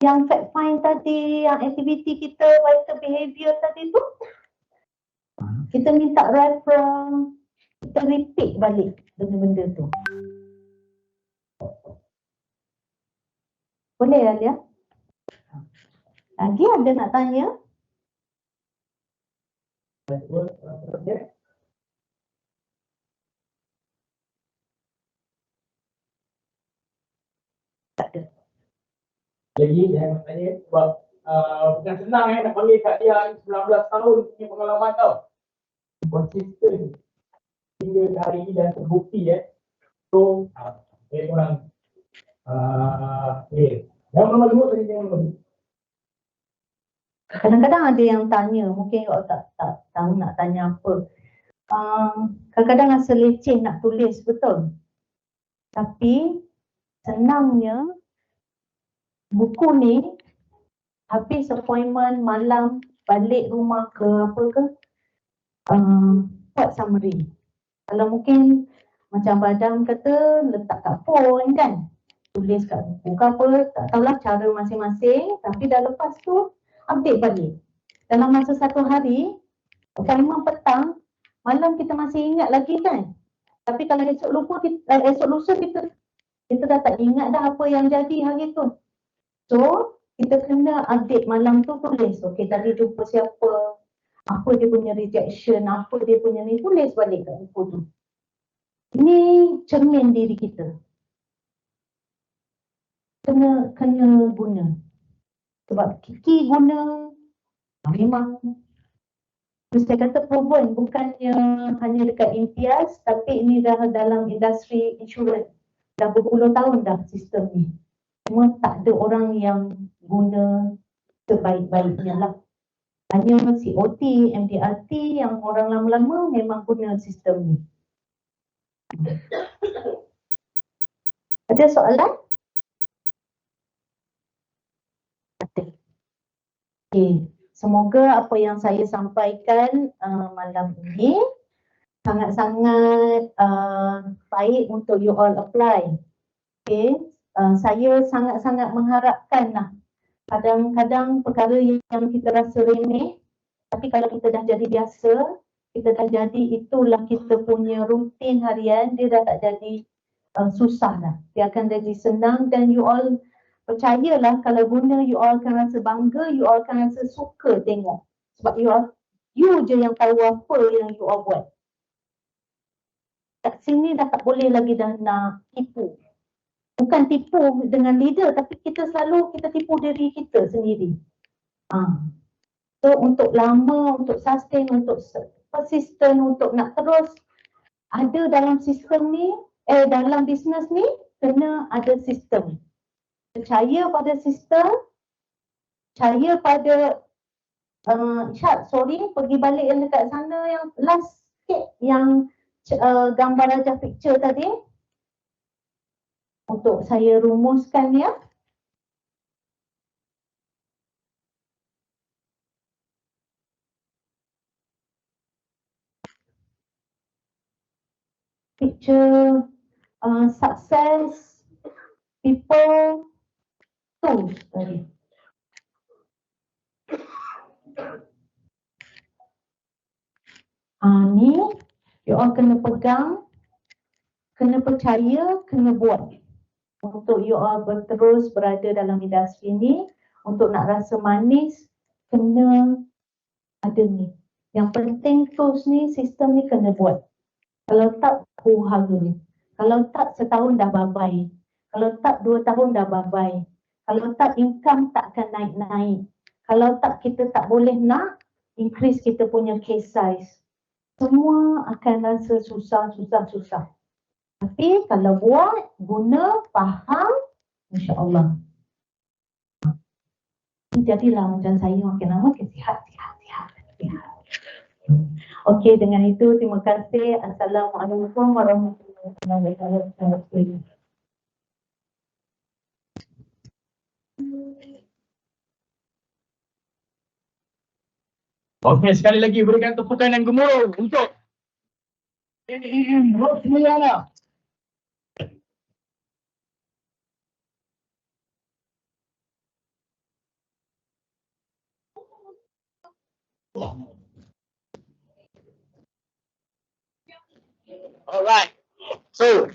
Yang fact find tadi, yang aktiviti kita, vital behavior tadi tu, kita minta referral, kita repeat balik benda-benda tu. Boleh ya dia? Lagi ada nak tanya? Tak ada. Jadi saya nak tanya sebab bukan senang nak panggil kat dia 19 tahun punya pengalaman tau. Konsisten hingga hari ini dan terbukti So, saya kurang yang nombor 2 tadi yang nombor 2. Kadang-kadang ada yang tanya, mungkin kalau tak tahu nak tanya apa. Kadang-kadang rasa leceh nak tulis, betul. Tapi senangnya buku ni habis appointment malam balik rumah ke apa ke, buat summary. Kalau mungkin macam Badam kata letak kat phone kan, tulis kat buku ke apa, tak tahulah cara masing-masing. Tapi dah lepas tu update balik. Dalam masa 1 hari, appointment petang, malam kita masih ingat lagi kan. Tapi kalau esok lusa kita dah tak ingat dah apa yang jadi hari tu. So, kita kena update malam tu, tulis. Okey, tadi jumpa siapa, apa dia punya rejection, apa dia punya ni, tulis balik kat buku tu. Ini cermin diri kita. Kena guna. Sebab Kiki guna, memang saya kata proven, bukannya hanya dekat Imtiaz, tapi ini dah dalam industri insurans. Dah berpuluh tahun dah sistem ni. Cuma tak ada orang yang guna sebaik-baiknya lah. Hanya COT, MDRT yang orang lama-lama memang guna sistem ni. Ada soalan? Ada. Okay. Semoga apa yang saya sampaikan malam ini sangat-sangat baik untuk you all apply. Okay. Saya sangat-sangat mengharapkan lah. Kadang-kadang perkara yang kita rasa remeh, tapi kalau kita dah jadi biasa, kita dah jadi itulah kita punya rutin harian, dia dah tak jadi susah lah. Dia akan jadi senang dan you all percayalah kalau guna, you all akan rasa bangga, you all akan rasa suka tengok. Sebab you je yang tahu apa yang you all buat. Kat sini dah tak boleh lagi dah nak tipu. Bukan tipu dengan leader, tapi kita tipu diri kita sendiri. So untuk lama, untuk sustain, untuk persistent, untuk nak terus ada dalam sistem ni, dalam bisnes ni, kena ada sistem. Percaya pada sistem, percaya pada Syad, pergi balik yang dekat sana yang last sikit, yang gambar aja picture tadi. Untuk saya rumuskan ya. Picture success people tools tadi. Ni you all kena pegang, kena percaya, kena buat. Untuk you all terus berada dalam industri ni, untuk nak rasa manis, kena ada ni. Yang penting tools ni, sistem ni kena buat. Kalau tak, huru-hara. Kalau tak, setahun dah bye-bye. Kalau tak, 2 tahun dah bye-bye. Kalau tak, income tak akan naik-naik. Kalau tak, kita tak boleh nak increase kita punya case size. Semua akan rasa susah. Tapi kalau buat, guna, faham, insya-Allah. Jadilah macam saya makin lama makin sihat. Okey, dengan itu terima kasih. Assalamualaikum warahmatullahi wabarakatuh. Okey, sekali lagi berikan tepukan yang gemuruh untuk Rosliana. Alright. So,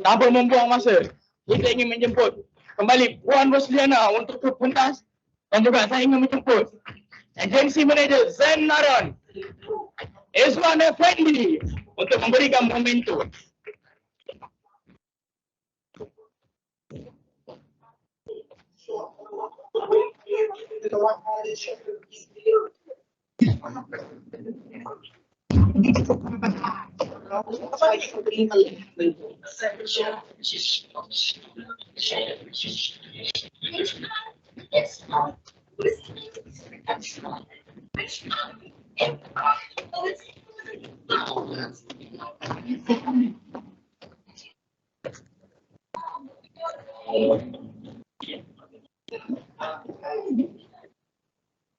tanpa membuang masa, kita ingin menjemput kembali Puan Rosliana untuk ke pentas, dan juga saya ingin menjemput Agensi Manager Zain Naron, Izwan Effendi untuk memberikan momentum.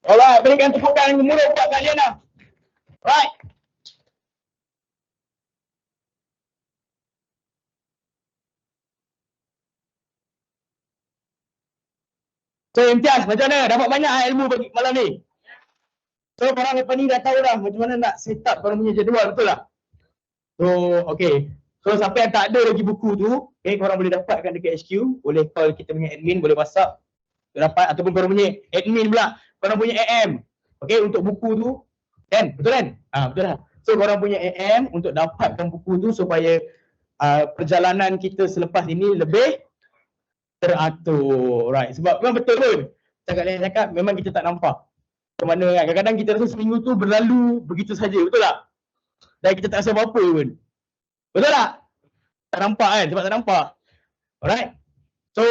Alright, berikan tepukan yang gemuruh buat Kak Liana. Right. So Imtiaz, macam mana? Dapat banyak ilmu bagi malam ni? So korang lepas ni dah tahu dah macam mana nak set up korang punya jadual, betul tak? So okay. So siapa yang tak ada lagi buku tu, korang boleh dapatkan dekat HQ, boleh call kita punya admin, boleh WhatsApp dapat, ataupun korang punya admin pula, korang punya AM. Okay, untuk buku tu, kan? Betul kan? Betul lah. So korang punya AM untuk dapatkan buku tu supaya perjalanan kita selepas ini lebih teratur. Right. Sebab memang betul pun. Cakap memang kita tak nampak. Macam mana kan? Kadang-kadang kita rasa seminggu tu berlalu begitu saja, betul tak? Dan kita tak rasa apa-apa pun. Betul tak? Tak nampak kan? Sebab tak nampak. Alright. So,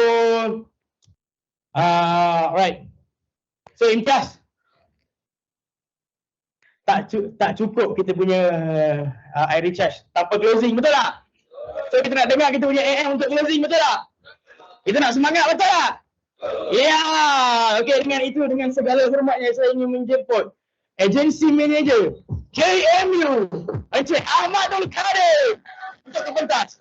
right. So, Imtiaz. Tak cukup kita punya air recharge tanpa closing, betul tak? So, kita nak dengar kita punya AM untuk closing, betul tak? Kita nak semangat, betul tak? Ya, okey, dengan itu, dengan segala hormatnya saya ingin menjemput Agensi Manager JMU Encik Ahmadul Kadir untuk ke pentas.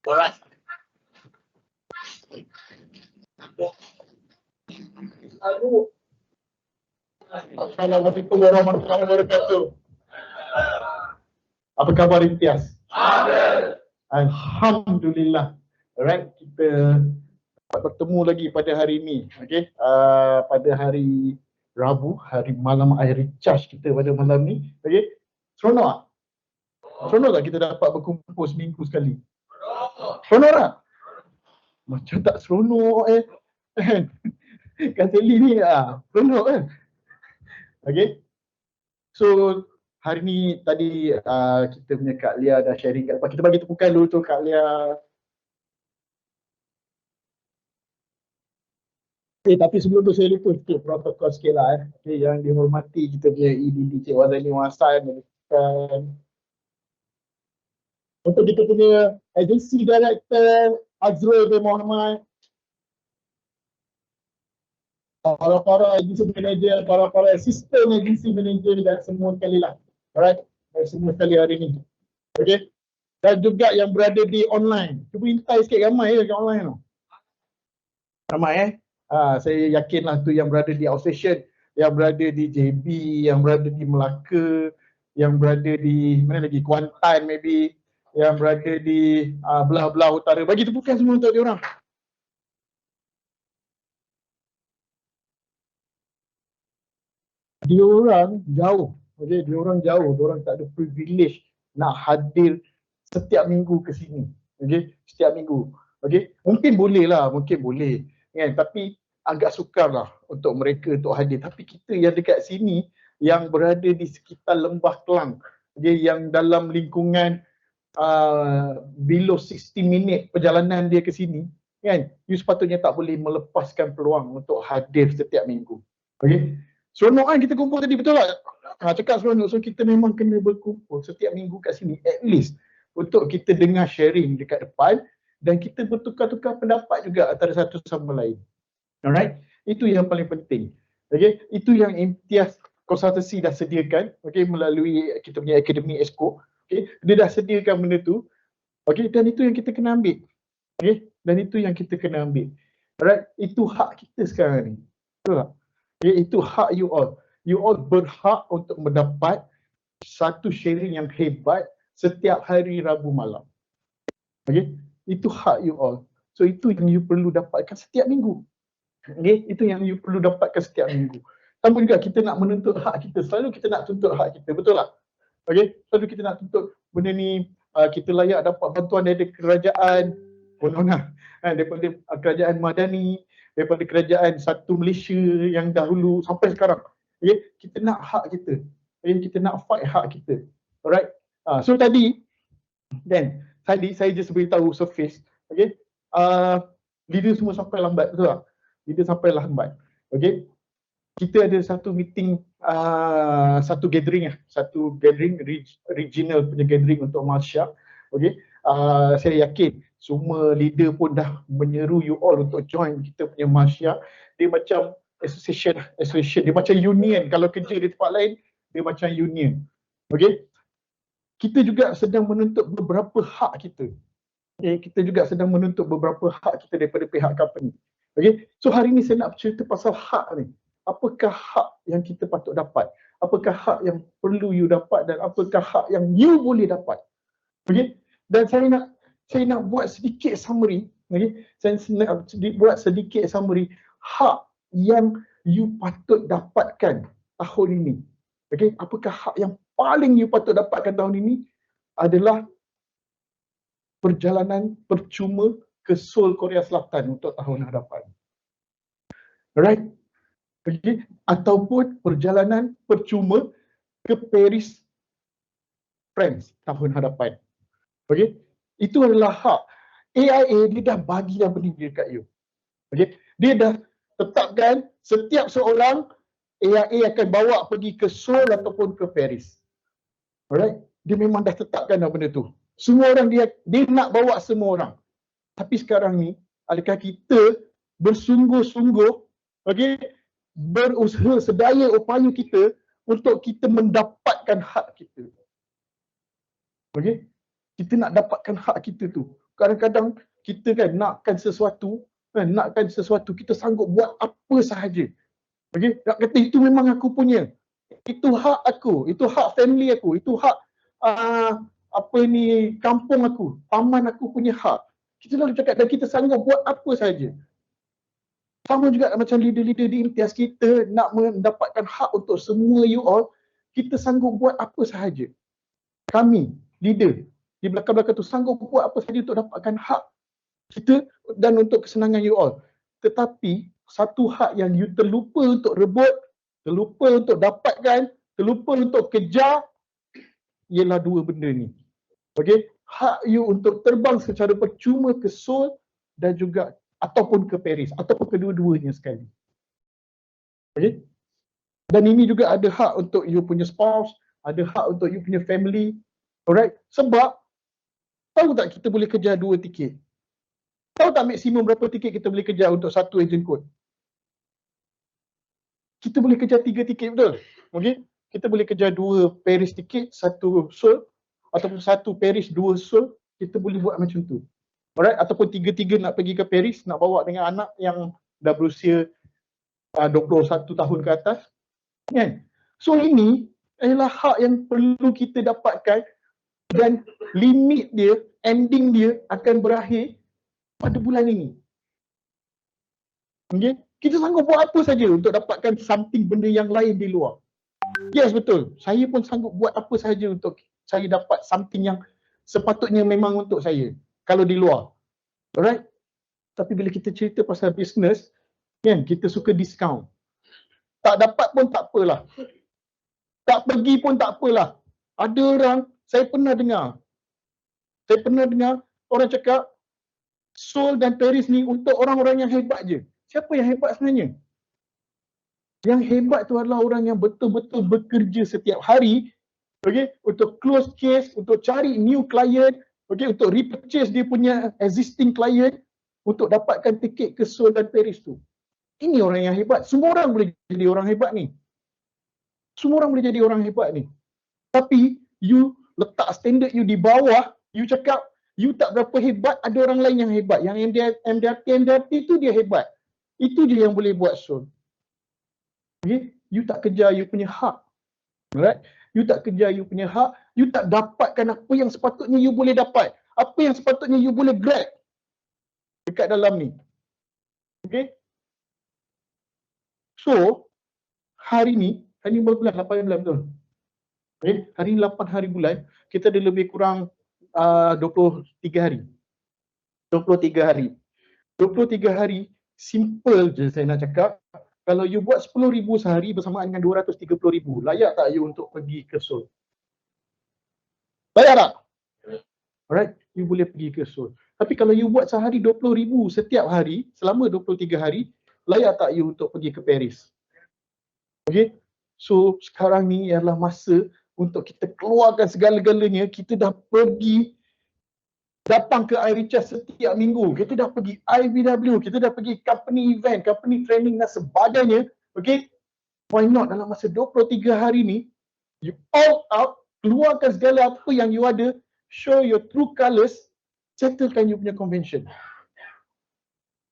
Alright. Assalamualaikum warahmatullahi wabarakatuh. Apa khabar Imtiaz? Alhamdulillah. Alright, kita bertemu lagi pada hari ini. Okay, pada hari Rabu, hari malam air recharge kita pada malam ni. Okay, seronok tak? Seronok tak kita dapat berkumpul seminggu sekali? Seronok tak? Macam tak seronok Kak Sally ni seronok kan? Okay, so hari ni tadi kita punya Kak Lia dah sharing kat depan. Kita bagi tepukan dulu tu Kak Lia. Tapi sebelum tu saya lupa sikit protokol sikit lah yang dihormati kita punya EDD Cik Wazani Wasan untuk kita punya agensi director Azrul bin Muhammad, para agensi manager, para assistant agensi manager dan semua sekali lah. Alright, dan semua sekali hari ni. Okay, dan juga yang berada di online. Cuba intai sikit ramai kat online tu. Ramai saya yakinlah tu yang berada di outstation, yang berada di JB, yang berada di Melaka, yang berada di mana lagi, Kuantan maybe, yang berada di belah-belah utara. Bagi tepukan semua untuk diorang. Diorang jauh, okay? Diorang jauh, diorang tak ada privilege nak hadir setiap minggu ke sini, okay? Setiap minggu, okay? Mungkin boleh lah, mungkin boleh, kan? Tapi agak sukar lah untuk mereka untuk hadir. Tapi kita yang dekat sini, yang berada di sekitar Lembah Kelang, dia yang dalam lingkungan below 60 minit perjalanan dia ke sini, kan, you sepatutnya tak boleh melepaskan peluang untuk hadir setiap minggu. Okay? Seronok kan kita kumpul tadi, betul tak? Cakap seronok, so kita memang kena berkumpul setiap minggu kat sini, at least untuk kita dengar sharing dekat depan dan kita bertukar-tukar pendapat juga antara satu sama lain. Alright? Itu yang paling penting. Okay? Itu yang Imtiaz Konsultansi dah sediakan, okay, melalui kita punya Akademi Esko. Okay? Dia dah sediakan benda tu. Okay? Dan itu yang kita kena ambil. Okay? Dan itu yang kita kena ambil. Alright? Itu hak kita sekarang ni. Betul tak? Okay? Itu hak you all. You all berhak untuk mendapat satu sharing yang hebat setiap hari Rabu malam. Okay? Itu hak you all. So itu yang you perlu dapatkan setiap minggu. Okay? Itu yang you perlu dapatkan setiap minggu. Sama juga kita nak menuntut hak kita. Selalu kita nak tuntut hak kita. Betul tak? Okay? Selalu kita nak tuntut benda ni, kita layak dapat bantuan dari kerajaan, daripada kerajaan Madani, daripada kerajaan satu Malaysia yang dahulu sampai sekarang. Okay? Kita nak hak kita. Okay? Kita nak fight hak kita. Alright? So tadi, saya just beritahu surface. Okay? Leader semua sampai lambat, betul tak? Leader sampai lambat. Okay? Kita ada satu meeting, satu gathering regional punya gathering untuk Malaysia. Okay? Saya yakin semua leader pun dah menyeru you all untuk join kita punya Malaysia. Dia macam association, dia macam union. Kalau kerja di tempat lain, dia macam union. Okay? Kita juga sedang menuntut beberapa hak kita. Okay? Kita juga sedang menuntut beberapa hak kita daripada pihak company. Okay? So hari ni saya nak cerita pasal hak ni. Apakah hak yang kita patut dapat? Apakah hak yang perlu you dapat dan apakah hak yang you boleh dapat? Okay? Dan saya nak buat sedikit summary. Okay? Saya nak buat sedikit summary hak yang you patut dapatkan tahun ini. Okay? Apakah hak yang paling you patut dapatkan tahun ini? Adalah perjalanan percuma ke Seoul, Korea Selatan untuk tahun hadapan. Alright? Okay? Ataupun perjalanan percuma ke Paris, France tahun hadapan. Okay? Itu adalah hak. AIA dia dah bagi dah benda dia dekat you. Okay? Dia dah tetapkan setiap seorang AIA akan bawa pergi ke Seoul ataupun ke Paris. Alright? Dia memang dah tetapkan dah benda tu. Semua orang dia nak bawa semua orang. Tapi sekarang ni, adakah kita bersungguh-sungguh, okay, berusaha sedaya upaya kita untuk kita mendapatkan hak kita. Okay? Kita nak dapatkan hak kita tu. Kadang-kadang kita kan nakkan sesuatu, kita sanggup buat apa sahaja. Okay? Nak kata itu memang aku punya. Itu hak aku, itu hak family aku, itu hak kampung aku, paman aku punya hak. Kita selalu cakap dan kita sanggup buat apa sahaja. Sama juga macam leader-leader di Imtiaz, kita nak mendapatkan hak untuk semua you all, kita sanggup buat apa sahaja. Kami, leader, di belakang-belakang tu sanggup buat apa sahaja untuk dapatkan hak kita dan untuk kesenangan you all. Tetapi, satu hak yang you terlupa untuk rebut, terlupa untuk dapatkan, terlupa untuk kejar, ialah dua benda ni. Okay? Hak you untuk terbang secara percuma ke Seoul dan juga ataupun ke Paris, ataupun kedua-duanya sekali. Okay? Dan ini juga ada hak untuk you punya spouse, ada hak untuk you punya family. Alright? Sebab, tahu tak kita boleh kejar 2 tiket? Tahu tak maksimum berapa tiket kita boleh kejar untuk satu agent code? Kita boleh kejar 3 tiket, betul? Okay? Kita boleh kejar 2 Paris tiket, 1 Seoul, ataupun 1 Paris, 2 Seoul. Kita boleh buat macam tu. Alright, ataupun 3-3 nak pergi ke Paris, nak bawa dengan anak yang dah berusia 21 tahun ke atas. Kan? So ini adalah hak yang perlu kita dapatkan dan limit dia, ending dia akan berakhir pada bulan ini. Okay? Kita sanggup buat apa saja untuk dapatkan something benda yang lain di luar. Yes, betul. Saya pun sanggup buat apa saja untuk saya dapat something yang sepatutnya memang untuk saya. Kalau di luar. Alright? Tapi bila kita cerita pasal business, Kan, kita suka diskaun. Tak dapat pun tak apalah. Tak pergi pun tak apalah. Ada orang, saya pernah dengar orang cakap Seoul dan Paris ni untuk orang-orang yang hebat je. Siapa yang hebat sebenarnya? Yang hebat tu adalah orang yang betul-betul bekerja setiap hari, okay, untuk close case, untuk cari new client, okay, untuk repurchase dia punya existing client, untuk dapatkan tiket ke Seoul dan Paris tu. Ini orang yang hebat. Semua orang boleh jadi orang hebat ni. Semua orang boleh jadi orang hebat ni. Tapi you letak standard you di bawah, you cakap you tak berapa hebat, ada orang lain yang hebat. Yang MDRT tu dia hebat. Itu je yang boleh buat Seoul. Okay? You tak kejar you punya hak. Alright? You tak kejar you punya hak, you tak dapatkan apa yang sepatutnya you boleh dapat. Apa yang sepatutnya you boleh grab dekat dalam ni. Okay? So, hari ni berapa bulan? 8 bulan betul? Okay? Hari ni 8 hari bulan, kita ada lebih kurang 23 hari. 23 hari. 23 hari, simple je saya nak cakap. Kalau you buat 10,000 sehari bersamaan dengan 230,000, layak tak you untuk pergi ke Seoul? Layak tak? Alright, you boleh pergi ke Seoul. Tapi kalau you buat sehari 20,000 setiap hari, selama 23 hari, layak tak you untuk pergi ke Paris? Okay? So, sekarang ni adalah masa untuk kita keluarkan segala-galanya. Kita dah pergi datang ke iRecharge setiap minggu. Kita dah pergi IBW, kita dah pergi company event, company training dan sebagainya. Okay? Why not dalam masa 23 hari ni, you all out, keluarkan segala apa yang you ada, show your true colours, settlekan you punya convention.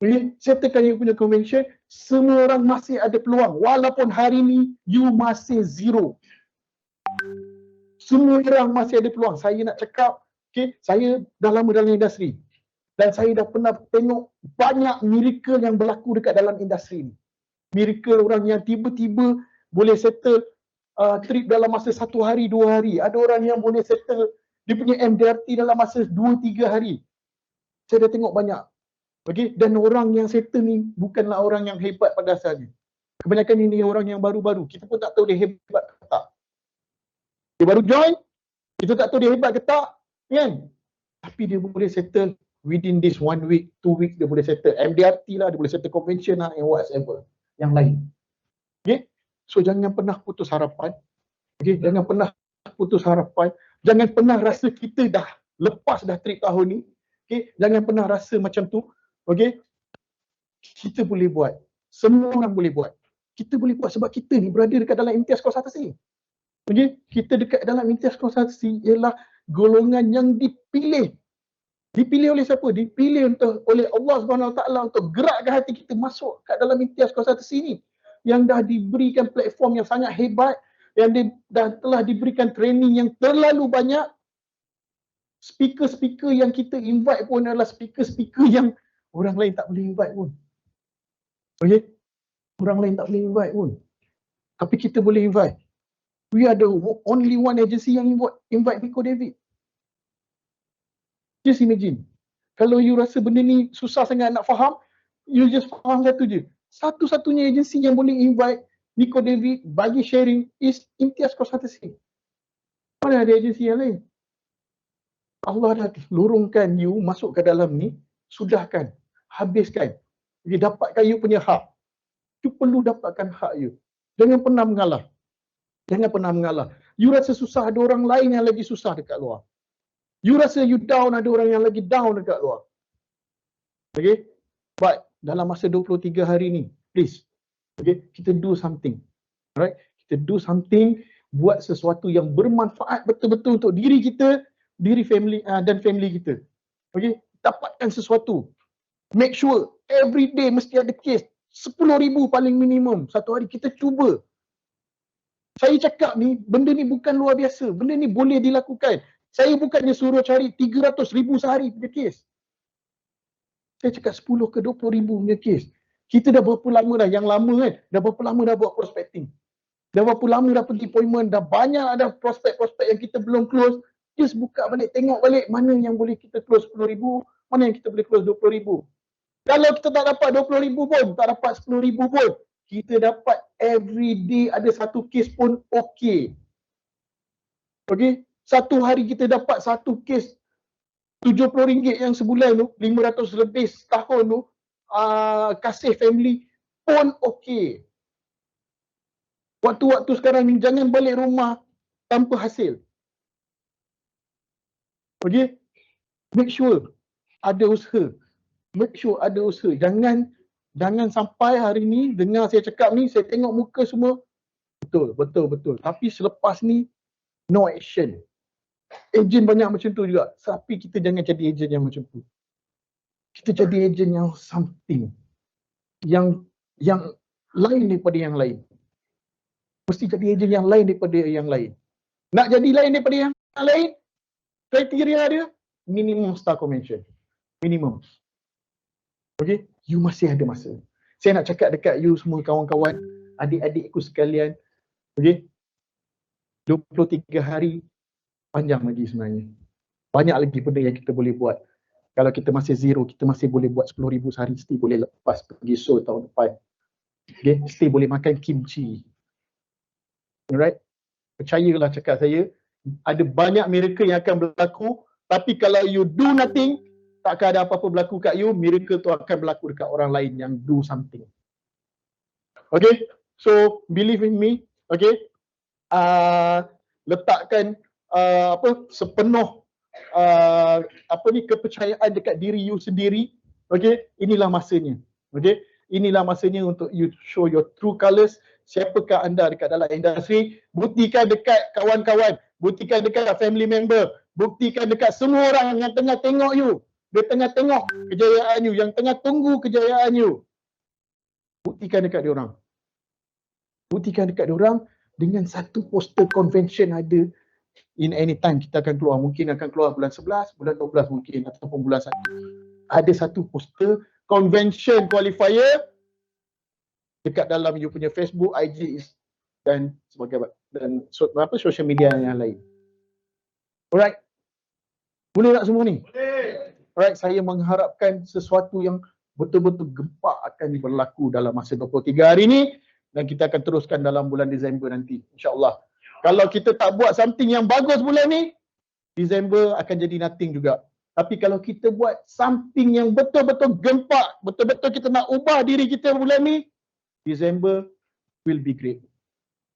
Okay? Settlekan you punya convention, semua orang masih ada peluang. Walaupun hari ni, you masih zero. Semua orang masih ada peluang. Saya nak cakap, okay, saya dah lama dalam industri dan saya dah pernah tengok banyak miracle yang berlaku dekat dalam industri ni. Miracle orang yang tiba-tiba boleh settle trip dalam masa 1 hari, 2 hari. Ada orang yang boleh settle dia punya MDRT dalam masa 2-3 hari. Saya dah tengok banyak. Okay? Dan orang yang settle ni bukanlah orang yang hebat pada asalnya. Kebanyakan ini orang yang baru-baru. Kita pun tak tahu dia hebat ke tak. Dia baru join, kita tak tahu dia hebat ke tak. Kan? Tapi dia boleh settle within this 1 week, 2 weeks dia boleh settle MDRT lah, dia boleh settle convention lah, and whatever yang lain. Okay? So jangan pernah putus harapan. Okay? Jangan pernah putus harapan. Jangan pernah rasa kita dah lepas dah trip tahun ni. Okay? Jangan pernah rasa macam tu. Okay? Kita boleh buat. Semua orang boleh buat. Kita boleh buat sebab kita ni berada dekat dalam imtiaz konsultasi. Okay? Kita dekat dalam imtiaz konsultasi ialah golongan yang dipilih. Dipilih oleh siapa? Dipilih oleh Allah SWT untuk gerakkan hati kita masuk kat dalam imtiaz konsultasi ni. Yang dah diberikan platform yang sangat hebat, yang dah telah diberikan training yang terlalu banyak. Speaker-speaker yang kita invite pun adalah speaker-speaker yang orang lain tak boleh invite pun. Okay? Orang lain tak boleh invite pun. Tapi kita boleh invite. We are the only one agency yang invite Nico David. Just imagine. Kalau you rasa benda ni susah sangat nak faham, you just faham satu je. Satu-satunya agensi yang boleh invite Nico David bagi sharing is Imtiaz Konsultasi. Mana ada agensi yang lain? Allah dah lorongkan you masuk ke dalam ni, sudahkan, habiskan. You dapatkan you punya hak. You perlu dapatkan hak you. Jangan pernah mengalah. Jangan pernah mengalah. You rasa susah, ada orang lain yang lagi susah dekat luar. You rasa you down, ada orang yang lagi down dekat luar. Okay? But dalam masa 23 hari ni, please, okay, kita do something. Alright? Kita do something, buat sesuatu yang bermanfaat betul-betul untuk diri kita, diri family dan family kita. Okay? Dapatkan sesuatu. Make sure every day mesti ada case. 10,000 paling minimum. Satu hari kita cuba. Saya cakap ni, benda ni bukan luar biasa. Benda ni boleh dilakukan. Saya bukannya suruh cari 300,000 sehari punya kes. Saya cakap 10 ke 20,000 punya kes. Kita dah berapa lama dah, yang lama kan, dah berapa lama dah buat prospecting. Dah berapa lama dah pergi appointment, dah banyak ada prospek-prospek yang kita belum close. Just buka balik, tengok balik mana yang boleh kita close 10,000, mana yang kita boleh close 20,000. Kalau kita tak dapat 20,000 pun, tak dapat 10,000 pun, kita dapat every day ada satu kes pun okey. Okey? Satu hari kita dapat satu kes RM70 yang sebulan tu, 500 lebih setahun tu, kasih family pun okey. Waktu-waktu sekarang ni jangan balik rumah tanpa hasil. Okey? Make sure ada usaha. Make sure ada usaha. Jangan sampai hari ni dengar saya cakap ni, saya tengok muka semua betul. Tapi selepas ni no action. Ejen banyak macam tu juga. Tapi kita jangan jadi ejen yang macam tu. Kita jadi ejen yang something. Yang lain daripada yang lain. Mesti jadi ejen yang lain daripada yang lain. Nak jadi lain daripada yang lain, kriteria dia minimum star convention. Minimum. Okay? You masih ada masa. Saya nak cakap dekat you semua kawan-kawan, adik-adikku sekalian, okay? 23 hari panjang lagi sebenarnya. Banyak lagi benda yang kita boleh buat. Kalau kita masih zero, kita masih boleh buat 10,000 sehari, mesti boleh lepas pergi show tahun depan. Okay? Mesti boleh makan kimchi. Alright? Percayalah cakap saya, ada banyak miracle yang akan berlaku, tapi kalau you do nothing, takkan ada apa-apa berlaku kat you, miracle tu akan berlaku dekat orang lain yang do something. Okay? So, believe in me. Okay? Letakkan sepenuh kepercayaan dekat diri you sendiri. Okay? Inilah masanya. Okay? Inilah masanya untuk you show your true colours. Siapakah anda dekat dalam industri? Buktikan dekat kawan-kawan, buktikan dekat family member, buktikan dekat semua orang yang tengah tengok you. Dia tengah tengok kejayaan you, yang tengah tunggu kejayaan you. Buktikan dekat dia orang. Buktikan dekat dia orang dengan satu poster convention ada in any time kita akan keluar. Mungkin akan keluar bulan 11, bulan 12 mungkin, ataupun bulan 1. Ada satu poster convention qualifier dekat dalam you punya Facebook, IG dan sebagainya, dan social media yang lain. Alright? Boleh tak semua ni? Boleh. Alright, saya mengharapkan sesuatu yang betul-betul gempak akan berlaku dalam masa 23 hari ni, dan kita akan teruskan dalam bulan Disember nanti, insya-Allah. Kalau kita tak buat something yang bagus bulan ni, Disember akan jadi nothing juga. Tapi kalau kita buat something yang betul-betul gempak, betul-betul kita nak ubah diri kita bulan ni, Disember will be great.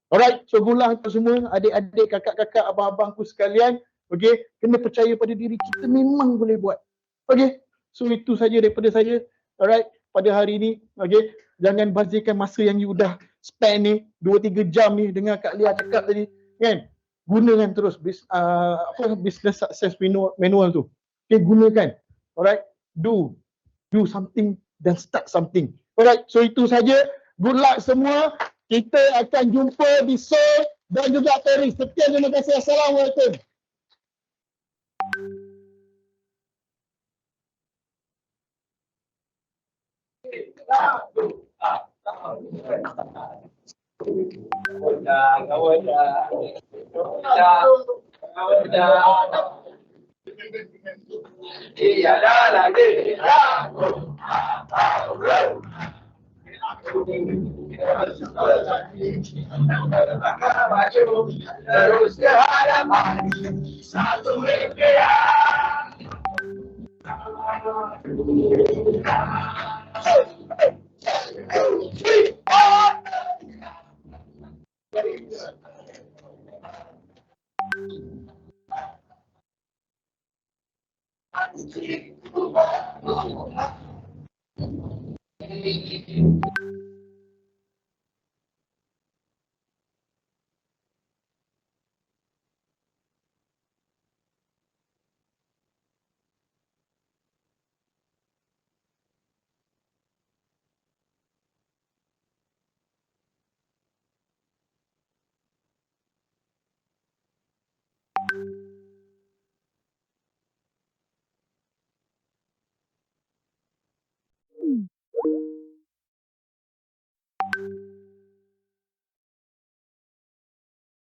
Alright, so gulah tu semua, adik-adik, kakak-kakak, abang-abangku sekalian, okay, kena percaya pada diri kita, memang boleh buat. Okay, so itu saja daripada saya. Alright, pada hari ni, okay, jangan bazirkan masa yang you dah spend ni, 2-3 jam ni dengar Kak Lia cakap tadi, kan? Gunakan terus business success manual tu. Okay, gunakan. Alright, do something dan start something. Alright, so itu saja. Good luck semua. Kita akan jumpa di show dan juga Paris. Sekian, terima kasih. Assalamualaikum. Terus ke hadapan satu impian.